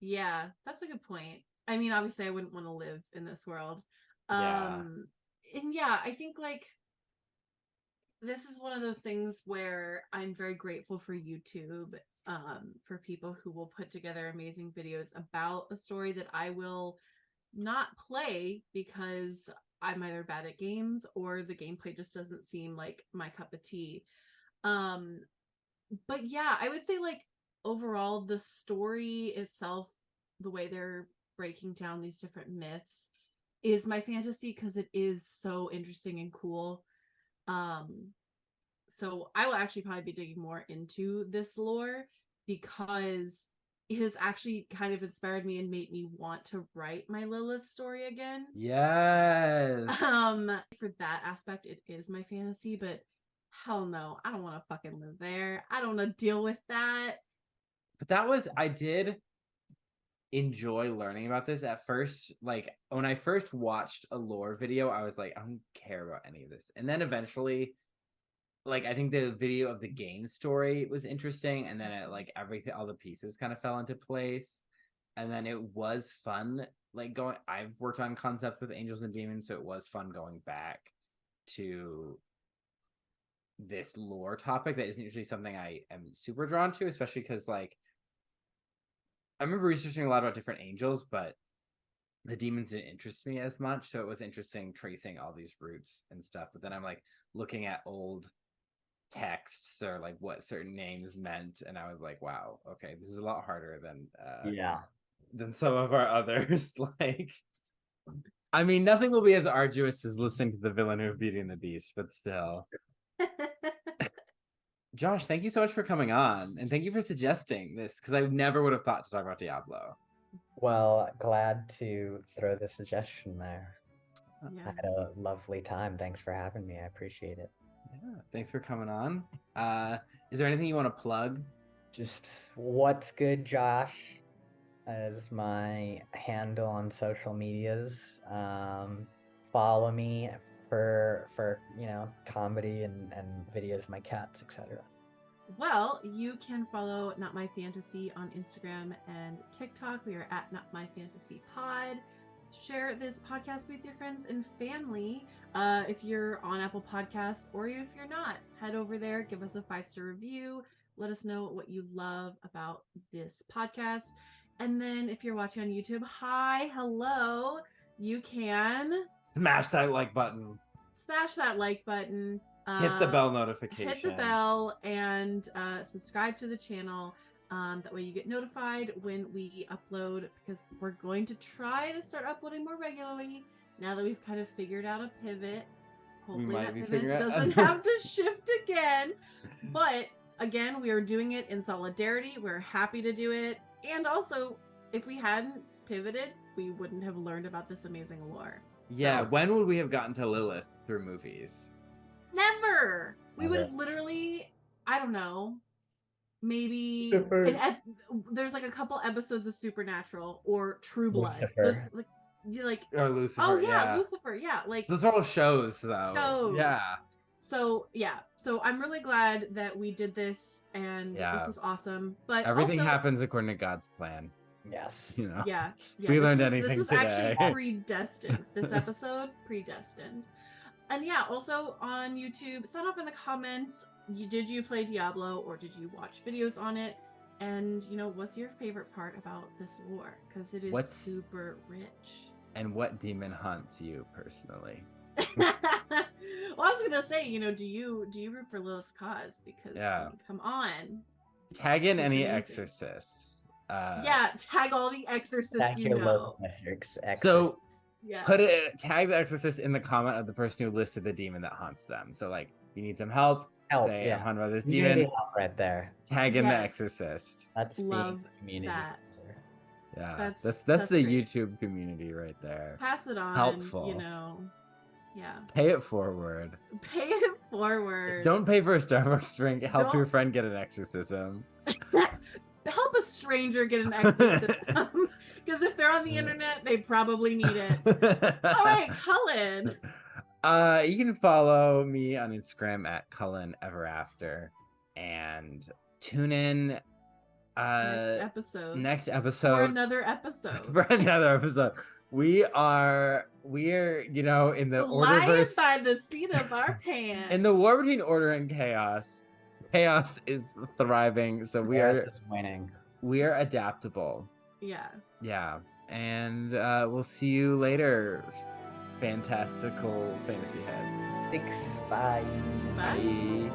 Yeah, that's a good point. I mean, obviously, I wouldn't want to live in this world. And yeah, I think like this is one of those things where I'm very grateful for YouTube, for people who will put together amazing videos about a story that I will not play because I'm either bad at games or the gameplay just doesn't seem like my cup of tea. But yeah, I would say like overall the story itself, the way they're breaking down these different myths is my fantasy because it is so interesting and cool. So I will actually probably be digging more into this lore because it has actually kind of inspired me and made me want to write my Lilith story again. Yes. For that aspect, it is my fantasy, but hell no, I don't want to fucking live there. I don't want to deal with that. But I did enjoy learning about this at first. Like when I first watched a lore video, I was like, I don't care about any of this. And then eventually, like I think the video of the game story was interesting, and then it like everything, all the pieces kind of fell into place, and then it was fun. Like I've worked on concepts with angels and demons, so it was fun going back to this lore topic that isn't usually something I am super drawn to, especially because like I remember researching a lot about different angels, but the demons didn't interest me as much, so it was interesting tracing all these roots and stuff. But then I'm like looking at old texts or like what certain names meant, and I was like, wow, okay, this is a lot harder than some of our others. Like, I mean, nothing will be as arduous as listening to the villain who Beauty and the Beast, but still. Josh, thank you so much for coming on, and thank you for suggesting this because I never would have thought to talk about Diablo. Well, glad to throw the suggestion there. Yeah. I had a lovely time. Thanks for having me. I appreciate it. Yeah, thanks for coming on. Is there anything you want to plug? Just what's good, Josh, is my handle on social medias. Follow me for comedy and videos of my cats, etc. Well, you can follow Not My Fantasy on Instagram and TikTok. We are at Not My Fantasy Pod. Share this podcast with your friends and family. If you're on Apple Podcasts, or if you're not, head over there, give us a 5-star review. Let us know what you love about this podcast. And then if you're watching on YouTube, hello, you can smash that like button. Smash that like button. Hit the bell notification. Hit the bell and subscribe to the channel. That way you get notified when we upload, because we're going to try to start uploading more regularly now that we've kind of figured out a pivot. Hopefully that pivot doesn't have to shift again. But again, we are doing it in solidarity. We're happy to do it. And also, if we hadn't pivoted, we wouldn't have learned about this amazing lore. Yeah, so, when would we have gotten to Lilith through movies? Never! We would have literally, I don't know, maybe there's like a couple episodes of Supernatural or True Blood. Those, or Lucifer. Oh yeah, Lucifer. Yeah, like those are all shows though. Shows. Yeah. So I'm really glad that we did this, and this was awesome. But everything happens according to God's plan. Yes. You know. Yeah. We learned anything This was today. actually predestined. This episode predestined. And yeah, also on YouTube, sound off in the comments. Did you play Diablo, or did you watch videos on it? And what's your favorite part about this lore? Because it is super rich. And what demon haunts you personally? Well, I was gonna say, do you root for Lilith's cause? Because come on, tag in any exorcists. Tag all the exorcists So tag the exorcist in the comment of the person who listed the demon that haunts them. So like, you need some help. Say I'm haunted by this demon. Help right there. Tag in the exorcist. That's love community. That. Yeah, that's the great. YouTube community right there. Pass it on. Helpful. Yeah. Pay it forward. Pay it forward. Don't pay for a Starbucks drink. Help your friend get an exorcism. Help a stranger get an exorcism. Because if they're on the internet, they probably need it. All right, Cullen. You can follow me on Instagram at Cullen Ever After, and tune in next episode for another episode. We're in the Orderverse by the seat of our pants. In the war between order and chaos is thriving, so we are winning. We are adaptable. Yeah, and we'll see you later, fantastical fantasy heads. Thanks. Bye. Bye.